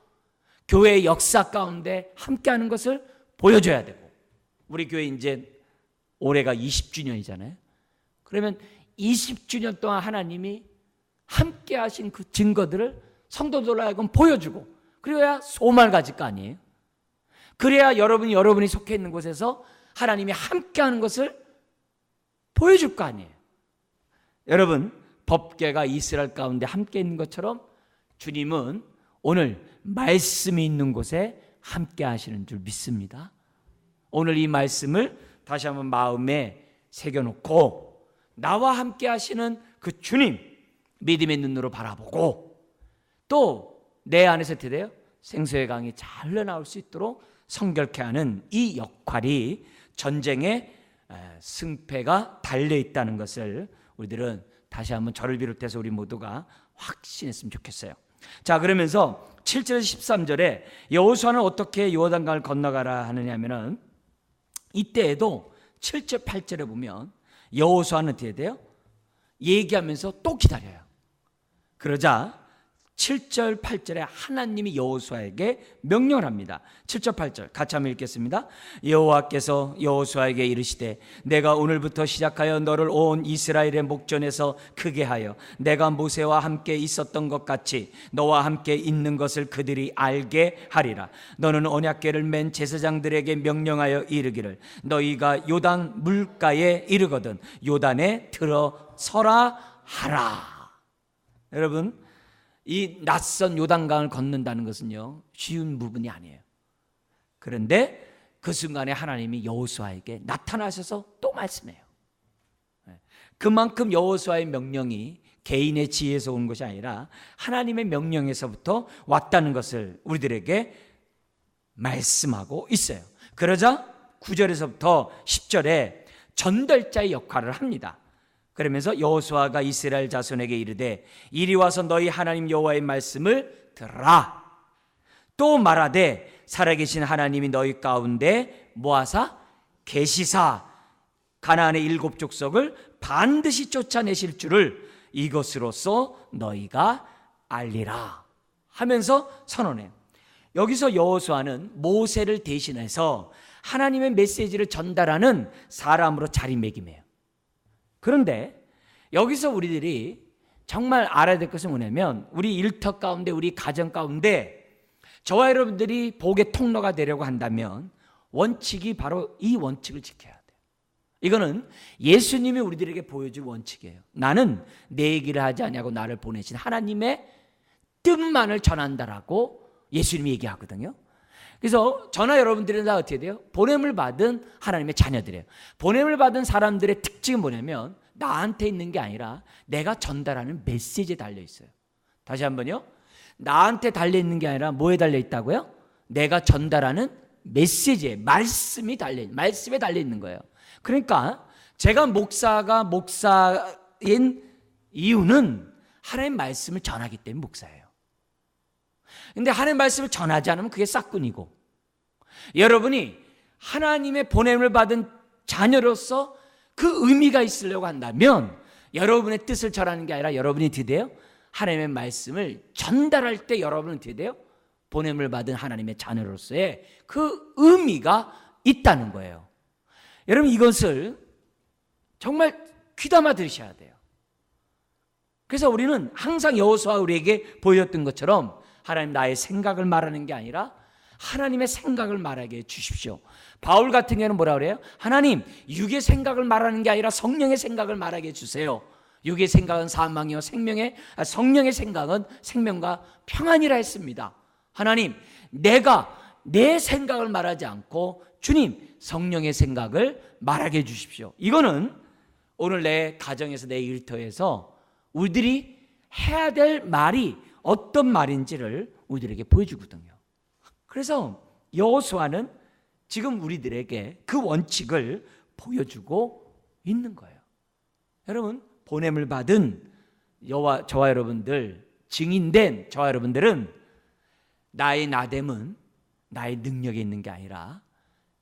교회의 역사 가운데 함께하는 것을 보여줘야 되고, 우리 교회 이제 올해가 20주년이잖아요. 그러면 20주년 동안 하나님이 함께하신 그 증거들을 성도들로 하여금 보여주고, 그래야 소망을 가질 거 아니에요. 그래야 여러분이 속해 있는 곳에서 하나님이 함께하는 것을 보여줄 거 아니에요. 여러분, 법궤가 이스라엘 가운데 함께 있는 것처럼 주님은 오늘 말씀이 있는 곳에 함께 하시는 줄 믿습니다. 오늘 이 말씀을 다시 한번 마음에 새겨놓고 나와 함께 하시는 그 주님 믿음의 눈으로 바라보고, 또 내 안에서 어떻게 돼요? 생수의 강이 잘 흘러나올 수 있도록 성결케 하는 이 역할이 전쟁의 승패가 달려있다는 것을 우리들은 다시 한번 저를 비롯해서 우리 모두가 확신했으면 좋겠어요. 자, 그러면서 7절 13절에 여호수아는 어떻게 요단강을 건너가라 하느냐면은, 이때에도 7절 8절에 보면 여호수아는 어떻게 돼요? 얘기하면서 또 기다려요. 그러자 7절 8절에 하나님이 여호수아에게 명령을 합니다. 7절 8절 같이 한번 읽겠습니다. 여호와께서 여호수아에게 이르시되 내가 오늘부터 시작하여 너를 온 이스라엘의 목전에서 크게 하여 내가 모세와 함께 있었던 것 같이 너와 함께 있는 것을 그들이 알게 하리라. 너는 언약궤를 맨 제사장들에게 명령하여 이르기를 너희가 요단 물가에 이르거든 요단에 들어서라 하라. 여러분, 이 낯선 요단강을 걷는다는 것은요, 쉬운 부분이 아니에요. 그런데 그 순간에 하나님이 여호수아에게 나타나셔서 또 말씀해요. 그만큼 여호수아의 명령이 개인의 지혜에서 온 것이 아니라 하나님의 명령에서부터 왔다는 것을 우리들에게 말씀하고 있어요. 그러자 9절에서부터 10절에 전달자의 역할을 합니다. 그러면서 여호수아가 이스라엘 자손에게 이르되 이리 와서 너희 하나님 여호와의 말씀을 들으라. 또 말하되 살아계신 하나님이 너희 가운데 모아사 계시사 가나안의 7 족속을 반드시 쫓아내실 줄을 이것으로써 너희가 알리라 하면서 선언해요. 여기서 여호수아는 모세를 대신해서 하나님의 메시지를 전달하는 사람으로 자리매김해요. 그런데 여기서 우리들이 정말 알아야 될 것은 뭐냐면 우리 일터 가운데, 우리 가정 가운데 저와 여러분들이 복의 통로가 되려고 한다면 원칙이 바로 이 원칙을 지켜야 돼요. 이거는 예수님이 우리들에게 보여준 원칙이에요. 나는 내 얘기를 하지 않냐고 나를 보내신 하나님의 뜻만을 전한다라고 예수님이 얘기하거든요. 그래서 저나 여러분들은 다 어떻게 돼요? 보냄을 받은 하나님의 자녀들이에요. 보냄을 받은 사람들의 특징은 뭐냐면 나한테 있는 게 아니라 내가 전달하는 메시지에 달려 있어요. 다시 한번요. 나한테 달려 있는 게 아니라 뭐에 달려 있다고요? 내가 전달하는 메시지에, 말씀에 달려 있는 거예요. 그러니까 제가 목사가 목사인 이유는 하나님의 말씀을 전하기 때문에 목사예요. 근데 하나님의 말씀을 전하지 않으면 그게 싹군이고, 여러분이 하나님의 보냄을 받은 자녀로서 그 의미가 있으려고 한다면 여러분의 뜻을 전하는 게 아니라 여러분이 드디어 하나님의 말씀을 전달할 때 여러분은 드디어 보냄을 받은 하나님의 자녀로서의 그 의미가 있다는 거예요. 여러분 이것을 정말 귀담아 들으셔야 돼요. 그래서 우리는 항상 여호수아가 우리에게 보여줬던 것처럼 하나님 나의 생각을 말하는 게 아니라 하나님의 생각을 말하게 해 주십시오. 바울 같은 경우는 뭐라 그래요? 하나님 육의 생각을 말하는 게 아니라 성령의 생각을 말하게 해 주세요. 육의 생각은 사망이요 성령의 생각은 생명과 평안이라 했습니다. 하나님 내가 내 생각을 말하지 않고 주님 성령의 생각을 말하게 해 주십시오. 이거는 오늘 내 가정에서 내 일터에서 우리들이 해야 될 말이 어떤 말인지를 우리들에게 보여주거든요. 그래서 여호수아는 지금 우리들에게 그 원칙을 보여주고 있는 거예요. 여러분 보냄을 받은 저와 여러분들, 증인된 저와 여러분들은 나의 나됨은 나의 능력에 있는 게 아니라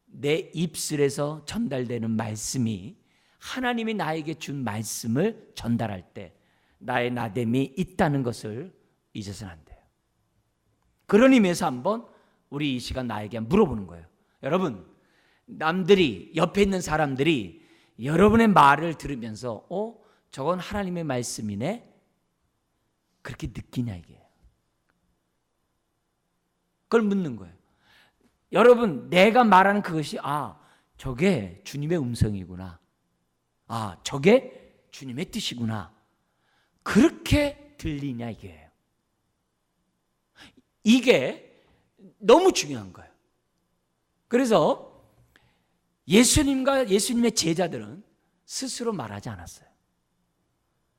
내 입술에서 전달되는 말씀이 하나님이 나에게 준 말씀을 전달할 때 나의 나됨이 있다는 것을 잊어서는 안 돼요. 그런 의미에서 한번 우리 이 시간 나에게 물어보는 거예요. 여러분, 남들이 옆에 있는 사람들이 여러분의 말을 들으면서 저건 하나님의 말씀이네 그렇게 느끼냐 이게. 그걸 묻는 거예요. 여러분 내가 말하는 그것이 저게 주님의 음성이구나, 저게 주님의 뜻이구나 그렇게 들리냐 이게요. 이게 너무 중요한 거예요. 그래서 예수님과 예수님의 제자들은 스스로 말하지 않았어요.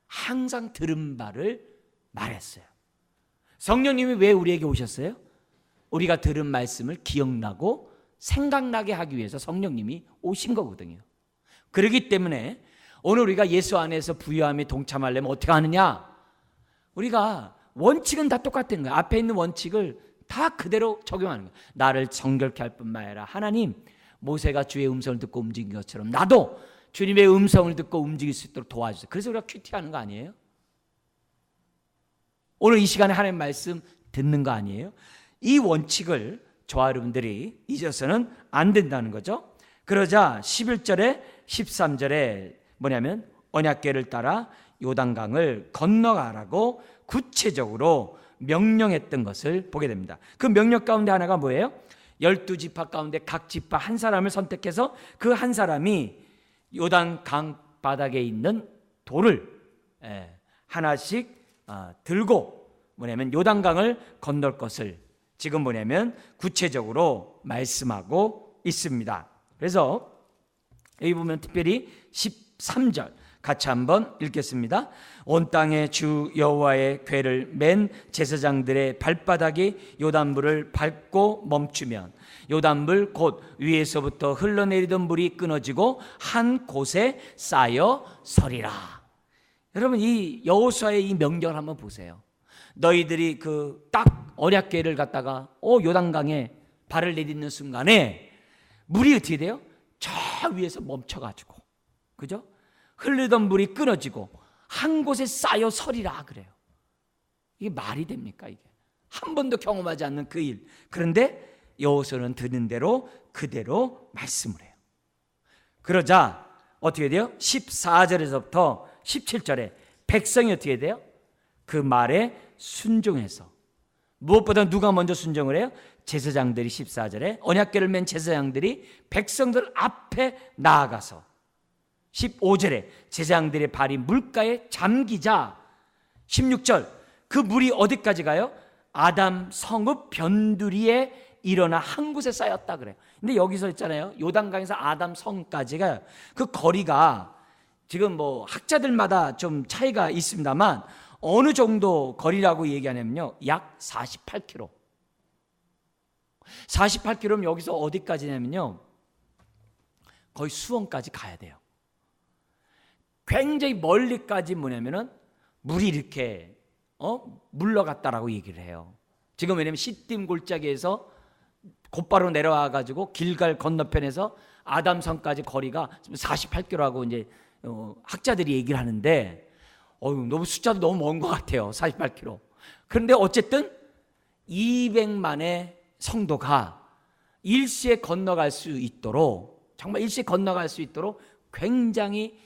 항상 들은 바를 말했어요. 성령님이 왜 우리에게 오셨어요? 우리가 들은 말씀을 기억나고 생각나게 하기 위해서 성령님이 오신 거거든요. 그렇기 때문에 오늘 우리가 예수 안에서 부유함에 동참하려면 어떻게 하느냐? 우리가 원칙은 다 똑같은 거예요. 앞에 있는 원칙을 다 그대로 적용하는 거예요. 나를 정결케 할 뿐만 아니라 하나님, 모세가 주의 음성을 듣고 움직인 것처럼 나도 주님의 음성을 듣고 움직일 수 있도록 도와주세요. 그래서 우리가 큐티하는 거 아니에요? 오늘 이 시간에 하나님 말씀 듣는 거 아니에요? 이 원칙을 저와 여러분들이 잊어서는 안 된다는 거죠. 그러자 11절에 13절에 뭐냐면 언약궤를 따라 요단강을 건너가라고 구체적으로 명령했던 것을 보게 됩니다. 그 명령 가운데 하나가 뭐예요? 12지파 가운데 각 지파 한 사람을 선택해서 그 한 사람이 요단강 바닥에 있는 돌을 하나씩 들고 뭐냐면 요단강을 건널 것을 지금 뭐냐면 구체적으로 말씀하고 있습니다. 그래서 여기 보면 특별히 13절 같이 한번 읽겠습니다. 온 땅에 주 여호와의 궤를 맨 제사장들의 발바닥이 요단물을 밟고 멈추면 요단물 곧 위에서부터 흘러내리던 물이 끊어지고 한 곳에 쌓여 서리라. 여러분, 이 여호수아의 이 명령을 한번 보세요. 너희들이 그 딱 언약궤를 갖다가 요단강에 발을 내딛는 순간에 물이 어떻게 돼요? 저 위에서 멈춰가지고, 그죠? 흐르던 물이 끊어지고 한 곳에 쌓여 서리라 그래요. 이게 말이 됩니까? 이게 한 번도 경험하지 않는 그 일. 그런데 여호수아는 듣는 대로 그대로 말씀을 해요. 그러자 어떻게 돼요? 14절에서부터 17절에 백성이 어떻게 돼요? 그 말에 순종해서, 무엇보다 누가 먼저 순종을 해요? 제사장들이 14절에 언약궤를 맨 제사장들이 백성들 앞에 나아가서 15절에 제사장들의 발이 물가에 잠기자 16절 그 물이 어디까지 가요? 아담 성읍 변두리에 일어나 한 곳에 쌓였다 그래요. 근데 여기서 있잖아요, 요단강에서 아담 성까지가 그 거리가 지금 뭐 학자들마다 좀 차이가 있습니다만 어느 정도 거리라고 얘기하냐면요, 약 48km. 48km면 여기서 어디까지냐면요, 거의 수원까지 가야 돼요. 굉장히 멀리까지 뭐냐면은 물이 이렇게 물러갔다라고 얘기를 해요. 지금 왜냐면 시딤 골짜기에서 곧바로 내려와 가지고 길갈 건너편에서 아담성까지 거리가 48km라고 이제 학자들이 얘기를 하는데 너무 숫자도 너무 먼 것 같아요. 48km. 그런데 어쨌든 200만의 성도가 일시에 건너갈 수 있도록, 정말 일시에 건너갈 수 있도록 굉장히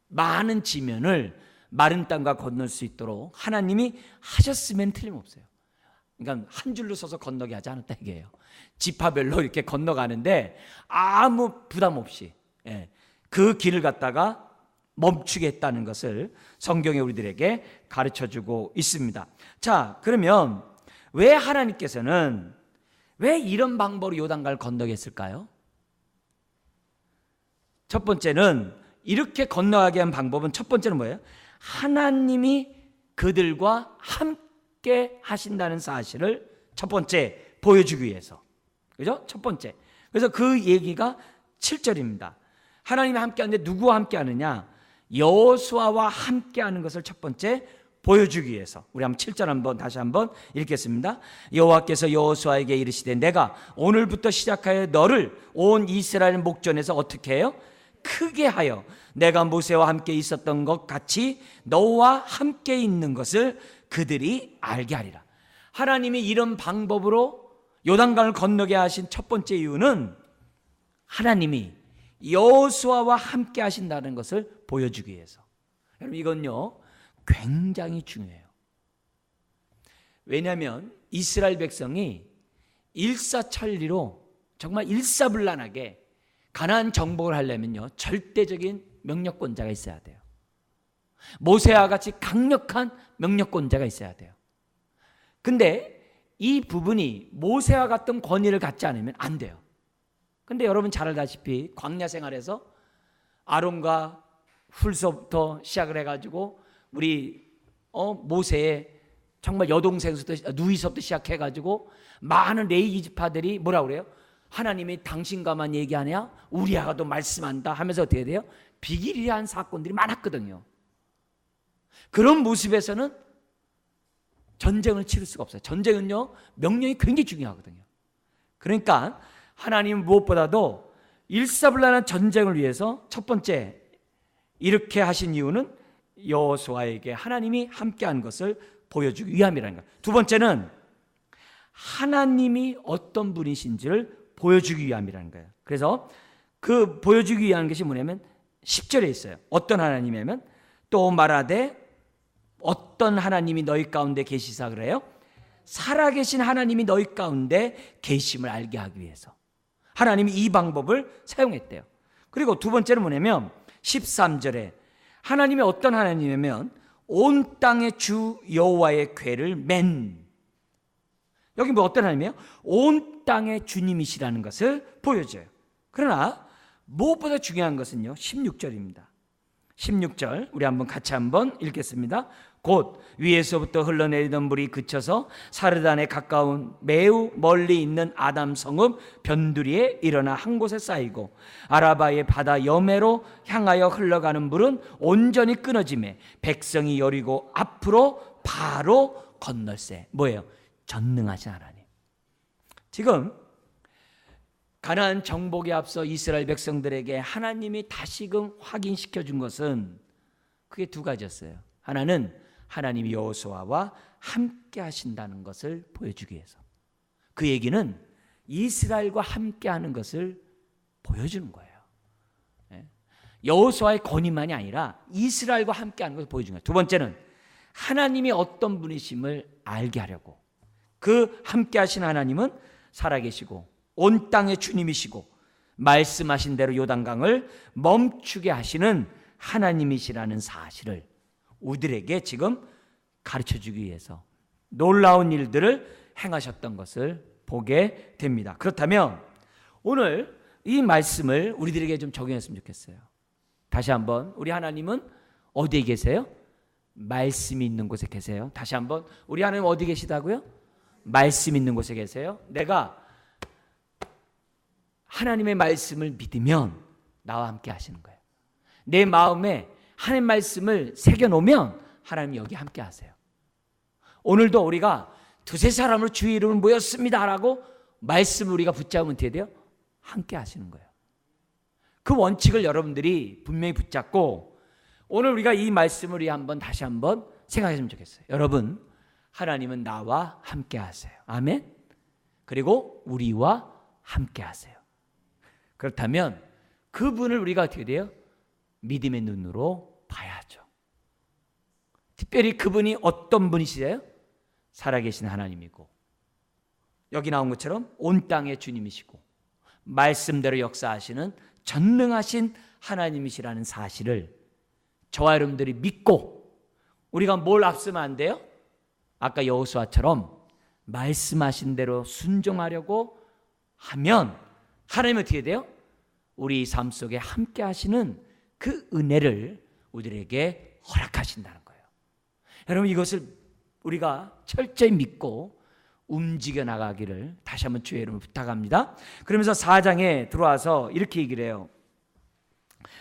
많은 지면을 마른 땅과 건널 수 있도록 하나님이 하셨으면 틀림없어요. 그러니까 한 줄로 서서 건너게 하지 않았다 이게요. 지파별로 이렇게 건너가는데 아무 부담 없이 그 길을 갖다가 멈추게 했다는 것을 성경에 우리들에게 가르쳐주고 있습니다. 자, 그러면 왜 하나님께서는 왜 이런 방법으로 요단강을 건너게 했을까요? 첫 번째는, 이렇게 건너가게 한 방법은 첫 번째는 뭐예요? 하나님이 그들과 함께 하신다는 사실을 첫 번째 보여주기 위해서, 그죠? 첫 번째. 그래서 그 얘기가 7절입니다. 하나님이 함께 하는데 누구와 함께 하느냐? 여호수아와 함께 하는 것을 첫 번째 보여주기 위해서. 우리 한번 7절 한번 다시 한번 읽겠습니다. 여호와께서 여호수아에게 이르시되 내가 오늘부터 시작하여 너를 온 이스라엘 목전에서 어떻게 해요? 크게 하여 내가 모세와 함께 있었던 것 같이 너와 함께 있는 것을 그들이 알게 하리라. 하나님이 이런 방법으로 요단강을 건너게 하신 첫 번째 이유는 하나님이 여호수아와 함께 하신다는 것을 보여주기 위해서. 여러분, 이건요 굉장히 중요해요. 왜냐하면 이스라엘 백성이 일사천리로 정말 일사불란하게 가나안 정복을 하려면요 절대적인 명령권자가 있어야 돼요. 모세와 같이 강력한 명령권자가 있어야 돼요. 근데 이 부분이 모세와 같은 권위를 갖지 않으면 안 돼요. 근데 여러분 잘 알다시피 광야 생활에서 아론과 훌서부터 시작을 해가지고 우리 모세의 정말 여동생부터 누이서부터 시작해가지고 많은 레위 지파들이 뭐라 그래요? 하나님이 당신과만 얘기하냐? 우리아가도 말씀한다 하면서 어떻게 돼요? 비기리한 사건들이 많았거든요. 그런 모습에서는 전쟁을 치를 수가 없어요. 전쟁은요 명령이 굉장히 중요하거든요. 그러니까 하나님은 무엇보다도 일사불란한 전쟁을 위해서 첫 번째 이렇게 하신 이유는 여호수아에게 하나님이 함께한 것을 보여주기 위함이라는 거예요. 두 번째는 하나님이 어떤 분이신지를 보여주기 위함이라는 거예요. 그래서 그 보여주기 위한 것이 뭐냐면 10절에 있어요. 어떤 하나님이냐면 또 말하되 어떤 하나님이 너희 가운데 계시사 그래요? 살아계신 하나님이 너희 가운데 계심을 알게 하기 위해서 하나님이 이 방법을 사용했대요. 그리고 두 번째는 뭐냐면 13절에 하나님이 어떤 하나님이냐면 온 땅의 주 여호와의 궤를 맨, 여기 뭐 어떤 하나님이에요? 온 땅의 주님이시라는 것을 보여줘요. 그러나 무엇보다 중요한 것은요 16절입니다. 16절 우리 같이 한번 읽겠습니다. 곧 위에서부터 흘러내리던 물이 그쳐서 사르단에 가까운 매우 멀리 있는 아담 성읍 변두리에 일어나 한 곳에 쌓이고 아라바의 바다 여매로 향하여 흘러가는 물은 온전히 끊어지매 백성이 여리고 앞으로 바로 건널세. 뭐예요? 전능하신 하나님. 지금 가나안 정복에 앞서 이스라엘 백성들에게 하나님이 다시금 확인시켜 준 것은 그게 두 가지였어요. 하나는 하나님이 여호수아와 함께 하신다는 것을 보여주기 위해서. 그 얘기는 이스라엘과 함께 하는 것을 보여주는 거예요. 여호수아의 권위만이 아니라 이스라엘과 함께 하는 것을 보여주는 거예요. 두 번째는 하나님이 어떤 분이심을 알게 하려고. 그 함께 하신 하나님은 살아계시고 온 땅의 주님이시고 말씀하신 대로 요단강을 멈추게 하시는 하나님이시라는 사실을 우리들에게 지금 가르쳐주기 위해서 놀라운 일들을 행하셨던 것을 보게 됩니다. 그렇다면 오늘 이 말씀을 우리들에게 좀 적용했으면 좋겠어요. 다시 한번, 우리 하나님은 어디에 계세요? 말씀이 있는 곳에 계세요. 다시 한번, 우리 하나님 어디 계시다고요? 말씀 있는 곳에 계세요. 내가 하나님의 말씀을 믿으면 나와 함께 하시는 거예요. 내 마음에 하나님 말씀을 새겨놓으면 하나님 여기 함께 하세요. 오늘도 우리가 두세 사람을 주의 이름으로 모였습니다라고 말씀을 우리가 붙잡으면 어떻게 돼요? 함께 하시는 거예요. 그 원칙을 여러분들이 분명히 붙잡고 오늘 우리가 이 말씀을 다시 한번 생각했으면 좋겠어요. 여러분, 하나님은 나와 함께 하세요. 아멘. 그리고 우리와 함께 하세요. 그렇다면 그분을 우리가 어떻게 돼요? 믿음의 눈으로 봐야죠. 특별히 그분이 어떤 분이시세요? 살아계신 하나님이고 여기 나온 것처럼 온 땅의 주님이시고 말씀대로 역사하시는 전능하신 하나님이시라는 사실을 저와 여러분들이 믿고 우리가 뭘 앞서면 안 돼요? 아까 여호수아처럼 말씀하신 대로 순종하려고 하면 하나님은 어떻게 돼요? 우리 삶 속에 함께 하시는 그 은혜를 우리에게 허락하신다는 거예요. 여러분, 이것을 우리가 철저히 믿고 움직여 나가기를 다시 한번 주의 이름으로 부탁합니다. 그러면서 4장에 들어와서 이렇게 얘기를 해요.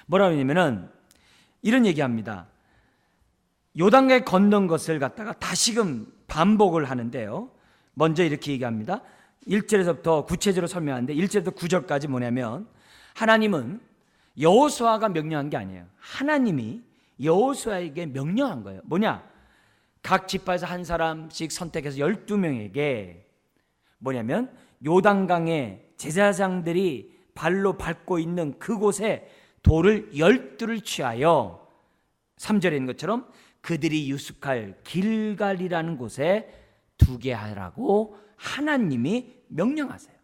뭐라고 하냐면은 이런 얘기합니다. 요단강에 건넌 것을 갖다가 다시금 반복을 하는데요. 먼저 이렇게 얘기합니다. 1절에서부터 구체적으로 설명하는데 1절부터 9절까지 뭐냐면 하나님은 여호수아가 명령한 게 아니에요. 하나님이 여호수아에게 명령한 거예요. 뭐냐? 각 지파에서 한 사람씩 선택해서 12명에게 뭐냐면 요단강에 제사장들이 발로 밟고 있는 그곳에 돌을 12를 취하여 3절에 있는 것처럼 그들이 유숙할 길갈이라는 곳에 두게 하라고 하나님이 명령하세요.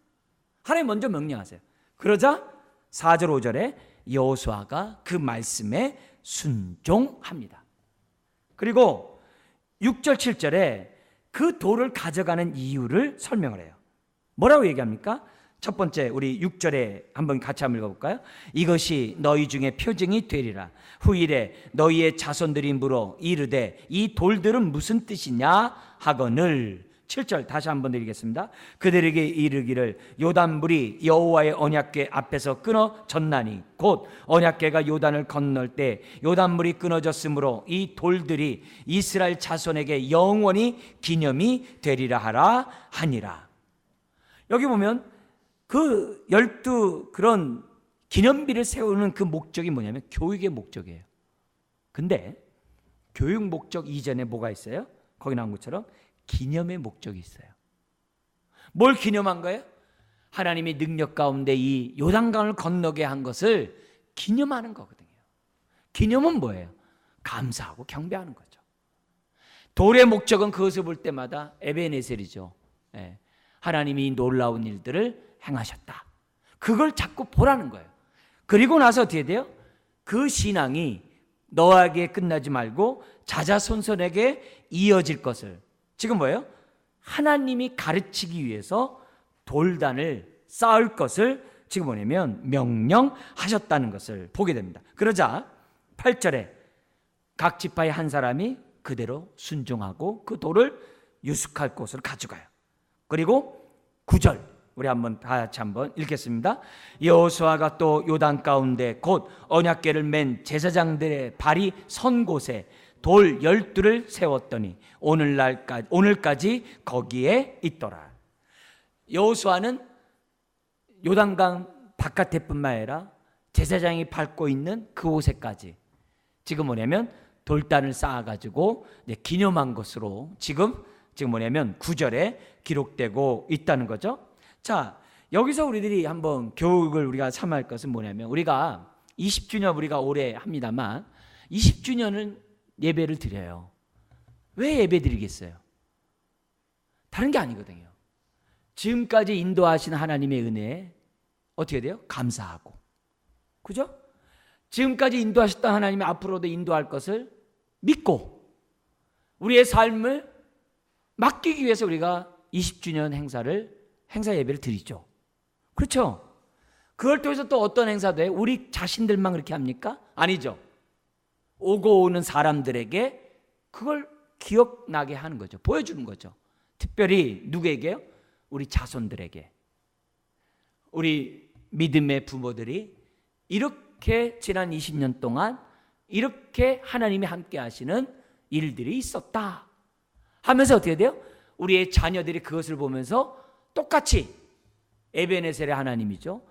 하나님 먼저 명령하세요. 그러자 4절 5절에 여호수아가 그 말씀에 순종합니다. 그리고 6절 7절에 그 돌을 가져가는 이유를 설명을 해요. 뭐라고 얘기합니까? 첫 번째 우리 6절에 한번 같이 한번 읽어볼까요? 이것이 너희 중에 표징이 되리라. 후일에 너희의 자손들이 물어 이르되 이 돌들은 무슨 뜻이냐 하거늘. 7절 다시 한번 드리겠습니다. 그들에게 이르기를 요단물이 여호와의 언약궤 앞에서 끊어졌나니 곧 언약궤가 요단을 건널 때 요단물이 끊어졌으므로 이 돌들이 이스라엘 자손에게 영원히 기념이 되리라 하라 하니라. 여기 보면 그 12 그런 기념비를 세우는 그 목적이 뭐냐면 교육의 목적이에요. 근데 교육 목적 이전에 뭐가 있어요? 거기 나온 것처럼 기념의 목적이 있어요. 뭘 기념한 거예요? 하나님이 능력 가운데 이 요단강을 건너게 한 것을 기념하는 거거든요. 기념은 뭐예요? 감사하고 경배하는 거죠. 돌의 목적은 그것을 볼 때마다 에베네셀이죠. 하나님이 놀라운 일들을 행하셨다. 그걸 자꾸 보라는 거예요. 그리고 나서 어떻게 돼요? 그 신앙이 너에게 끝나지 말고 자자손손에게 이어질 것을 지금 뭐예요? 하나님이 가르치기 위해서 돌단을 쌓을 것을 지금 뭐냐면 명령하셨다는 것을 보게 됩니다. 그러자 8절에 각 지파의 한 사람이 그대로 순종하고 그 돌을 유숙할 곳으로 가져가요. 그리고 9절 우리 한번 같이 한번 읽겠습니다. 여호수아가 또 요단 가운데 곧 언약궤를 맨 제사장들의 발이 선 곳에 돌 12를 세웠더니 오늘까지 거기에 있더라. 여호수아는 요단강 바깥에뿐만 아니라 제사장이 밟고 있는 그곳에까지 지금 뭐냐면 돌단을 쌓아가지고 기념한 것으로 지금 뭐냐면 9절에 기록되고 있다는 거죠. 자, 여기서 우리들이 한번 교육을 우리가 삼할 것은 뭐냐면 우리가 20주년 우리가 올해 합니다만 20주년은 예배를 드려요. 왜 예배 드리겠어요? 다른 게 아니거든요. 지금까지 인도하신 하나님의 은혜에 어떻게 돼요? 감사하고. 그죠? 지금까지 인도하셨던 하나님이 앞으로도 인도할 것을 믿고 우리의 삶을 맡기기 위해서 우리가 20주년 행사 예배를 드리죠. 그렇죠? 그걸 통해서 또 어떤 행사도 해요? 우리 자신들만 그렇게 합니까? 아니죠. 오고 오는 사람들에게 그걸 기억나게 하는 거죠. 보여주는 거죠. 특별히 누구에게요? 우리 자손들에게. 우리 믿음의 부모들이 이렇게 지난 20년 동안 이렇게 하나님이 함께 하시는 일들이 있었다 하면서 어떻게 돼요? 우리의 자녀들이 그것을 보면서 똑같이 에베네셀의 하나님이죠.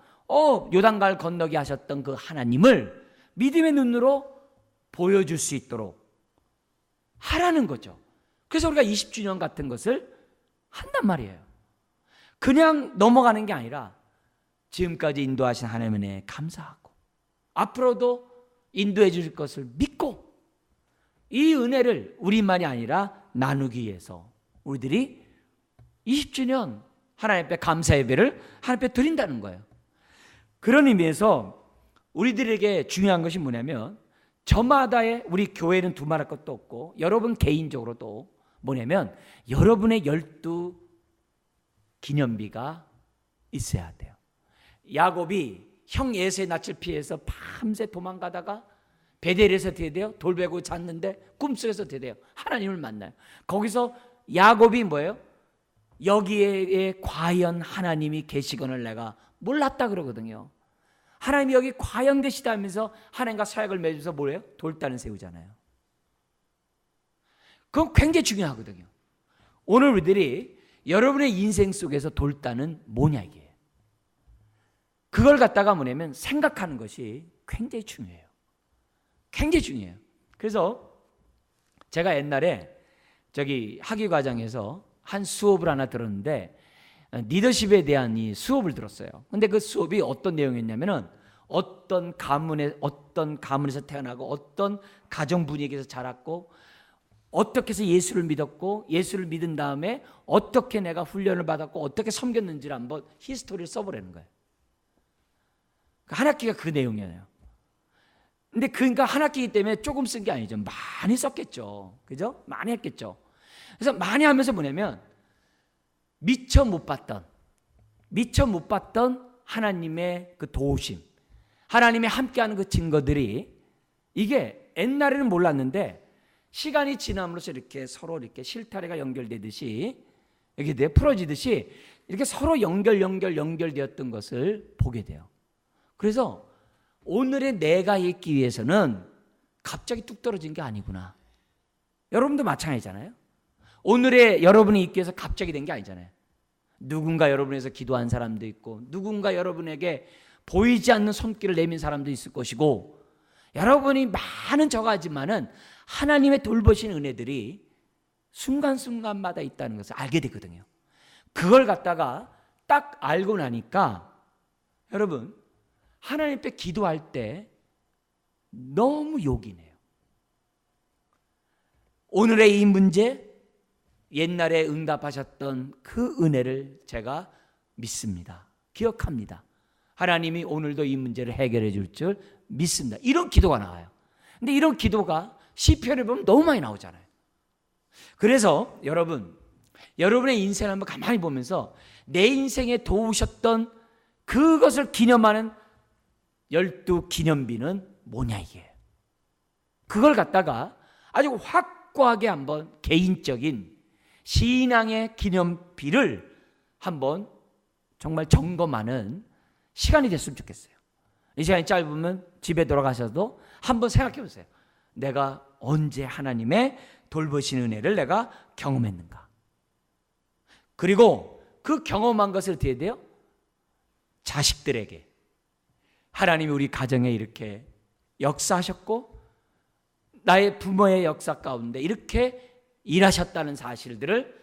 요단강을 건너게 하셨던 그 하나님을 믿음의 눈으로 보여줄 수 있도록 하라는 거죠. 그래서 우리가 20주년 같은 것을 한단 말이에요. 그냥 넘어가는 게 아니라 지금까지 인도하신 하나님의 은혜에 감사하고 앞으로도 인도해 주실 것을 믿고 이 은혜를 우리만이 아니라 나누기 위해서 우리들이 20주년 하나님 앞에 감사 예배를 하나님 앞에 드린다는 거예요. 그런 의미에서 우리들에게 중요한 것이 뭐냐면 저마다의 우리 교회는 두말할 것도 없고 여러분 개인적으로도 뭐냐면 여러분의 12 기념비가 있어야 돼요. 야곱이 형 에서의 낯을 피해서 밤새 도망가다가 베델에서 어떻게 돼요? 돌베고 잤는데 꿈속에서 어떻게 돼요? 하나님을 만나요. 거기서 야곱이 뭐예요? 여기에 과연 하나님이 계시건을 내가 몰랐다 그러거든요. 하나님이 여기 과연 계시다 하면서 하나님과 서약을 맺어서 뭐예요? 돌단을 세우잖아요. 그건 굉장히 중요하거든요. 오늘 우리들이 여러분의 인생 속에서 돌단은 뭐냐 이게. 그걸 갖다가 뭐냐면 생각하는 것이 굉장히 중요해요. 굉장히 중요해요. 그래서 제가 옛날에 저기 학위과정에서 한 수업을 하나 들었는데 리더십에 대한 이 수업을 들었어요. 근데 그 수업이 어떤 내용이었냐면은 어떤 가문에서 태어나고 어떤 가정 분위기에서 자랐고 어떻게 해서 예수를 믿었고 예수를 믿은 다음에 어떻게 내가 훈련을 받았고 어떻게 섬겼는지를 한번 히스토리를 써보라는 거예요. 한 학기가 그 내용이에요. 근데 그러니까 한 학기이기 때문에 조금 쓴 게 아니죠. 많이 썼겠죠. 그죠? 많이 했겠죠. 그래서 많이 하면서 뭐냐면 미처 못 봤던 하나님의 그 도우심, 하나님이 함께하는 그 증거들이 이게 옛날에는 몰랐는데 시간이 지남으로써 이렇게 서로 이렇게 실타래가 연결되듯이 이렇게 풀어지듯이 이렇게 서로 연결되었던 것을 보게 돼요. 그래서 오늘의 내가 있기 위해서는 갑자기 뚝 떨어진 게 아니구나. 여러분도 마찬가지잖아요. 오늘의 여러분이 있기 위해서 갑자기 된 게 아니잖아요. 누군가 여러분에서 기도한 사람도 있고 누군가 여러분에게 보이지 않는 손길을 내민 사람도 있을 것이고 여러분이 많은 저가지만은 하나님의 돌보신 은혜들이 순간순간마다 있다는 것을 알게 되거든요. 그걸 갖다가 딱 알고 나니까 여러분 하나님 앞에 기도할 때 너무 욕이 내요. 오늘의 이 문제 옛날에 응답하셨던 그 은혜를 제가 믿습니다. 기억합니다. 하나님이 오늘도 이 문제를 해결해 줄 줄 믿습니다. 이런 기도가 나와요. 근데 이런 기도가 시편에 보면 너무 많이 나오잖아요. 그래서 여러분의 인생을 한번 가만히 보면서 내 인생에 도우셨던 그것을 기념하는 12 기념비는 뭐냐 이게. 그걸 갖다가 아주 확고하게 한번 개인적인 신앙의 기념비를 한번 정말 점검하는 시간이 됐으면 좋겠어요. 이 시간이 짧으면 집에 돌아가셔도 한번 생각해 보세요. 내가 언제 하나님의 돌보신 은혜를 내가 경험했는가? 그리고 그 경험한 것을 어떻게 해야 돼요? 자식들에게 하나님이 우리 가정에 이렇게 역사하셨고 나의 부모의 역사 가운데 이렇게 일하셨다는 사실들을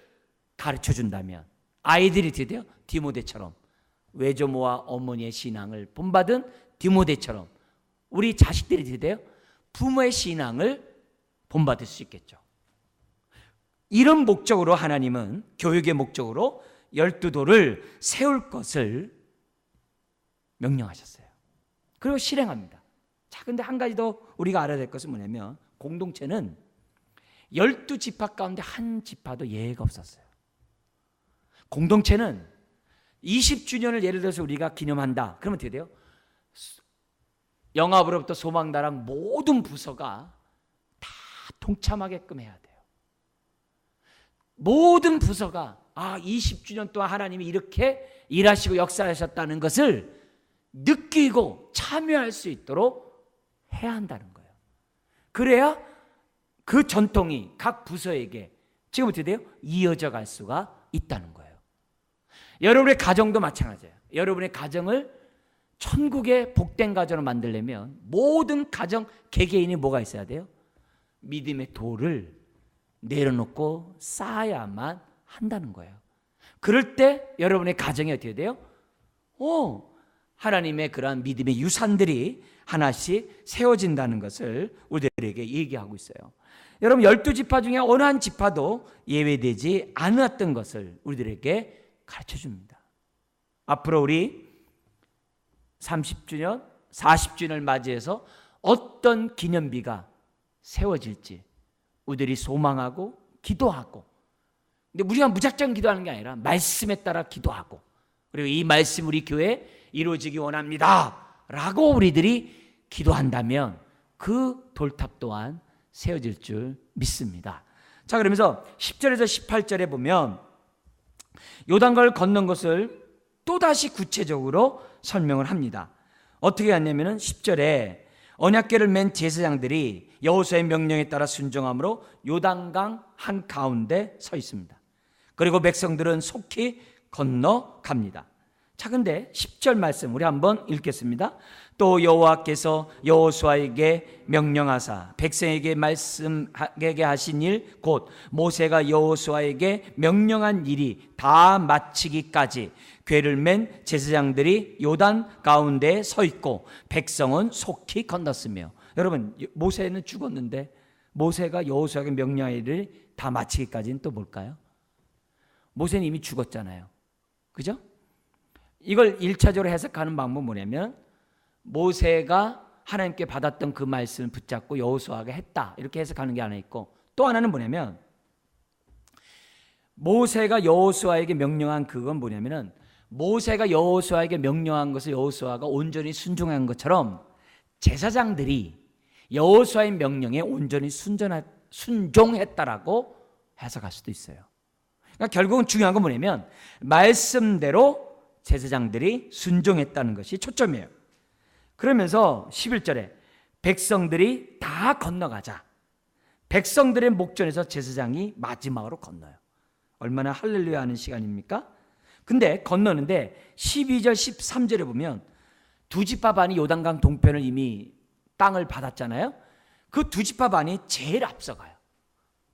가르쳐 준다면 아이들이 어떻게 돼요? 디모데처럼 외조모와 어머니의 신앙을 본받은 디모데처럼 우리 자식들이 어떻게 돼요? 부모의 신앙을 본받을 수 있겠죠. 이런 목적으로 하나님은 교육의 목적으로 12도를 세울 것을 명령하셨어요. 그리고 실행합니다. 자, 근데 한 가지 더 우리가 알아야 될 것은 뭐냐면 공동체는 12지파 가운데 한 지파도 예외가 없었어요. 공동체는 20주년을 예를 들어서 우리가 기념한다. 그러면 어떻게 돼요? 영합으로부터 소망다랑 모든 부서가 다 동참하게끔 해야 돼요. 모든 부서가 20주년 동안 하나님이 이렇게 일하시고 역사하셨다는 것을 느끼고 참여할 수 있도록 해야 한다는 거예요. 그래야 그 전통이 각 부서에게 지금 어떻게 돼요? 이어져 갈 수가 있다는 거예요. 여러분의 가정도 마찬가지예요. 여러분의 가정을 천국의 복된 가정을 만들려면 모든 가정 개개인이 뭐가 있어야 돼요? 믿음의 돌을 내려놓고 쌓아야만 한다는 거예요. 그럴 때 여러분의 가정이 어떻게 돼요? 하나님의 그러한 믿음의 유산들이 하나씩 세워진다는 것을 우리들에게 얘기하고 있어요. 여러분 12지파 중에 어느 한 지파도 예외되지 않았던 것을 우리들에게 가르쳐줍니다. 앞으로 우리 30주년, 40주년을 맞이해서 어떤 기념비가 세워질지 우리들이 소망하고 기도하고, 근데 우리가 무작정 기도하는 게 아니라 말씀에 따라 기도하고, 그리고 이 말씀 우리 교회에 이루어지기 원합니다 라고 우리들이 기도한다면 그 돌탑 또한 세워질 줄 믿습니다. 자, 그러면서 10절에서 18절에 보면 요단강을 건넌 것을 또다시 구체적으로 설명을 합니다. 어떻게 하냐면은 10절에 언약궤를 맨 제사장들이 여호수아의 명령에 따라 순종함으로 요단강 한가운데 서 있습니다. 그리고 백성들은 속히 건너갑니다. 자, 근데 10절 말씀 우리 한번 읽겠습니다. 또 여호와께서 여호수아에게 명령하사 백성에게 말씀하게 하신 일 곧 모세가 여호수아에게 명령한 일이 다 마치기까지 궤를 맨 제사장들이 요단 가운데에 서 있고 백성은 속히 건넜으며. 여러분, 모세는 죽었는데 모세가 여호수아에게 명령한 일을 다 마치기까지는 또 뭘까요? 모세는 이미 죽었잖아요. 그죠? 이걸 1차적으로 해석하는 방법은 뭐냐면 모세가 하나님께 받았던 그 말씀을 붙잡고 여호수아가 했다, 이렇게 해석하는 게 하나 있고, 또 하나는 뭐냐면 모세가 여호수아에게 명령한 그건 뭐냐면은 모세가 여호수아에게 명령한 것을 여호수아가 온전히 순종한 것처럼 제사장들이 여호수아의 명령에 온전히 순종했다라고 해석할 수도 있어요. 그러니까 결국은 중요한 건 뭐냐면 말씀대로 제사장들이 순종했다는 것이 초점이에요. 그러면서 11절에 백성들이 다 건너가자. 백성들의 목전에서 제사장이 마지막으로 건너요. 얼마나 할렐루야 하는 시간입니까? 근데 건너는데 12절 13절에 보면 두 지파 반이 요단강 동편을 이미 땅을 받았잖아요. 그 두 지파 반이 제일 앞서가요.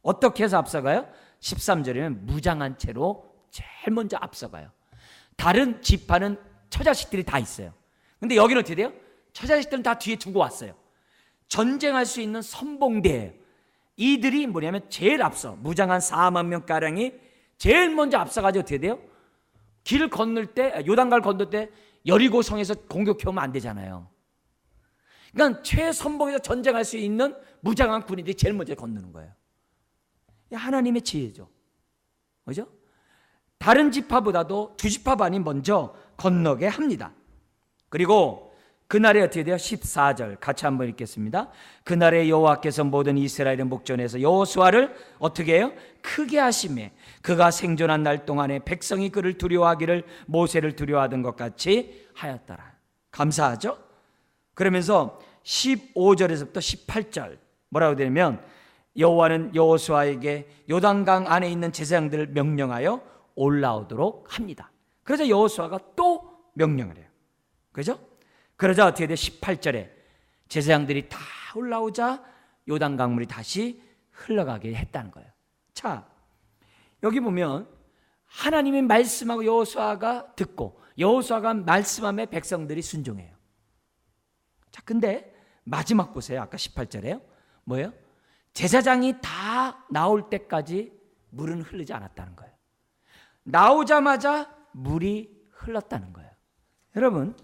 어떻게 해서 앞서가요? 13절에는 무장한 채로 제일 먼저 앞서가요. 다른 지파는 처자식들이 다 있어요. 근데 여기는 어떻게 돼요? 처자식들은 다 뒤에 두고 왔어요. 전쟁할 수 있는 선봉대예요. 이들이 뭐냐면 제일 앞서 무장한 4만 명가량이 제일 먼저 앞서가지고 어떻게 돼요? 길을 건널 때, 요단강을 건널 때 여리고성에서 공격해오면 안 되잖아요. 그러니까 최선봉에서 전쟁할 수 있는 무장한 군인들이 제일 먼저 건너는 거예요. 하나님의 지혜죠. 그죠? 다른 지파보다도 두 지파 반이 먼저 건너게 합니다. 그리고 그날에 어떻게 돼요? 14절 같이 한번 읽겠습니다. 그날에 여호와께서 모든 이스라엘의 목전에서 여호수아를 어떻게 해요? 크게 하시매 그가 생존한 날 동안에 백성이 그를 두려워하기를 모세를 두려워하던 것 같이 하였더라. 감사하죠? 그러면서 15절에서부터 18절 뭐라고 되냐면 여호와는 여호수아에게 요단강 안에 있는 제사장들을 명령하여 올라오도록 합니다. 그러자 여호수아가 또 명령을 해요. 그죠? 그러자 어떻게 돼? 18절에 제사장들이 다 올라오자 요단 강물이 다시 흘러가게 했다는 거예요. 자, 여기 보면 하나님이 말씀하고 여호수아가 듣고 여호수아가 말씀함에 백성들이 순종해요. 자, 근데 마지막 보세요. 아까 18절에요. 뭐예요? 제사장이 다 나올 때까지 물은 흐르지 않았다는 거예요. 나오자마자 물이 흘렀다는 거예요. 여러분,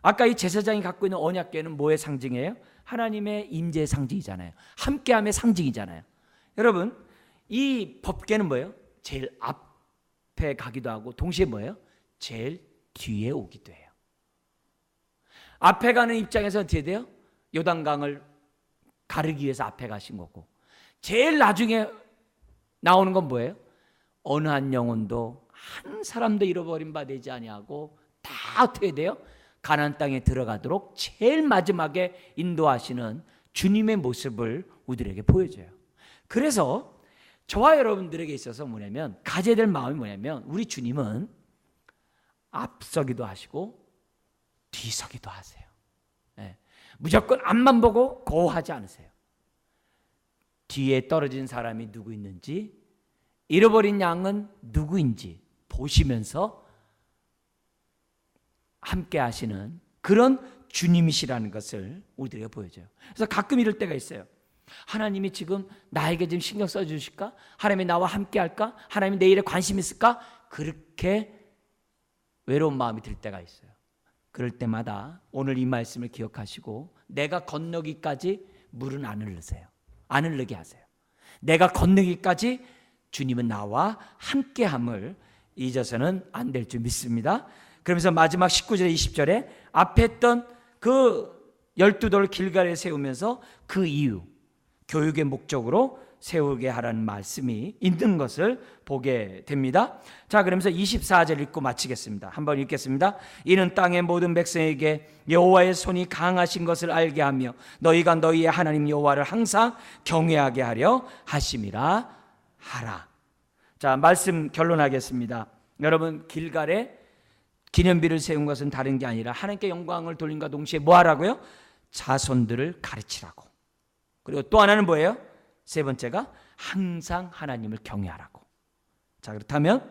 아까 이 제사장이 갖고 있는 언약궤는 뭐의 상징이에요? 하나님의 임재의 상징이잖아요. 함께함의 상징이잖아요. 여러분, 이 법궤는 뭐예요? 제일 앞에 가기도 하고 동시에 뭐예요? 제일 뒤에 오기도 해요. 앞에 가는 입장에서 어떻게 돼요? 요단강을 가르기 위해서 앞에 가신 거고, 제일 나중에 나오는 건 뭐예요? 어느 한 영혼도 한 사람도 잃어버린 바 되지 아니하고 다 어떻게 돼요? 가나안 땅에 들어가도록 제일 마지막에 인도하시는 주님의 모습을 우리들에게 보여줘요. 그래서 저와 여러분들에게 있어서 뭐냐면 가져야 될 마음이 뭐냐면 우리 주님은 앞서기도 하시고 뒤서기도 하세요. 네. 무조건 앞만 보고 고하지 않으세요. 뒤에 떨어진 사람이 누구 있는지, 잃어버린 양은 누구인지 보시면서 함께 하시는 그런 주님이시라는 것을 우리들에게 보여줘요. 그래서 가끔 이럴 때가 있어요. 하나님이 지금 나에게 좀 신경 써주실까? 하나님이 나와 함께 할까? 하나님이 내 일에 관심 있을까? 그렇게 외로운 마음이 들 때가 있어요. 그럴 때마다 오늘 이 말씀을 기억하시고 내가 건너기까지 물은 안 흐르세요. 안 흐르게 하세요. 내가 건너기까지 주님은 나와 함께함을 잊어서는 안 될 줄 믿습니다. 그러면서 마지막 19절 20절에 앞에 했던 그 12돌 길갈에 세우면서 그 이유, 교육의 목적으로 세우게 하라는 말씀이 있는 것을 보게 됩니다. 자, 그러면서 24절 읽고 마치겠습니다. 한번 읽겠습니다. 이는 땅의 모든 백성에게 여호와의 손이 강하신 것을 알게 하며 너희가 너희의 하나님 여호와를 항상 경외하게 하려 하심이라 하라. 자, 말씀 결론하겠습니다. 여러분, 길갈에 기념비를 세운 것은 다른 게 아니라 하나님께 영광을 돌림과 동시에 뭐 하라고요? 자손들을 가르치라고. 그리고 또 하나는 뭐예요? 세 번째가 항상 하나님을 경외하라고. 자, 그렇다면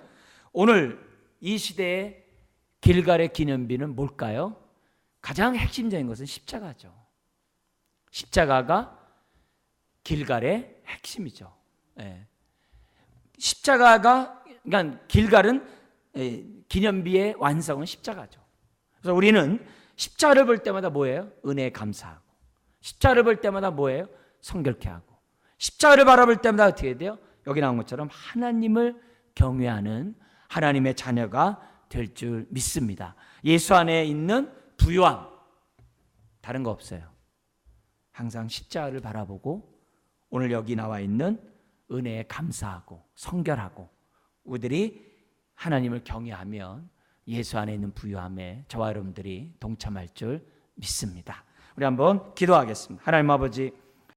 오늘 이 시대의 길갈의 기념비는 뭘까요? 가장 핵심적인 것은 십자가죠. 십자가가 길갈의 핵심이죠. 예. 십자가가, 그러니까 길갈은 기념비의 완성은 십자가죠. 그래서 우리는 십자가를 볼 때마다 뭐예요? 은혜에 감사하고, 십자가를 볼 때마다 뭐예요? 성결케 하고, 십자가를 바라볼 때마다 어떻게 돼요? 여기 나온 것처럼 하나님을 경외하는 하나님의 자녀가 될 줄 믿습니다. 예수 안에 있는 부요함 다른 거 없어요. 항상 십자가를 바라보고 오늘 여기 나와 있는 은혜에 감사하고 성결하고 우리들이 하나님을 경외하면 예수 안에 있는 부요함에 저와 여러분들이 동참할 줄 믿습니다. 우리 한번 기도하겠습니다. 하나님 아버지,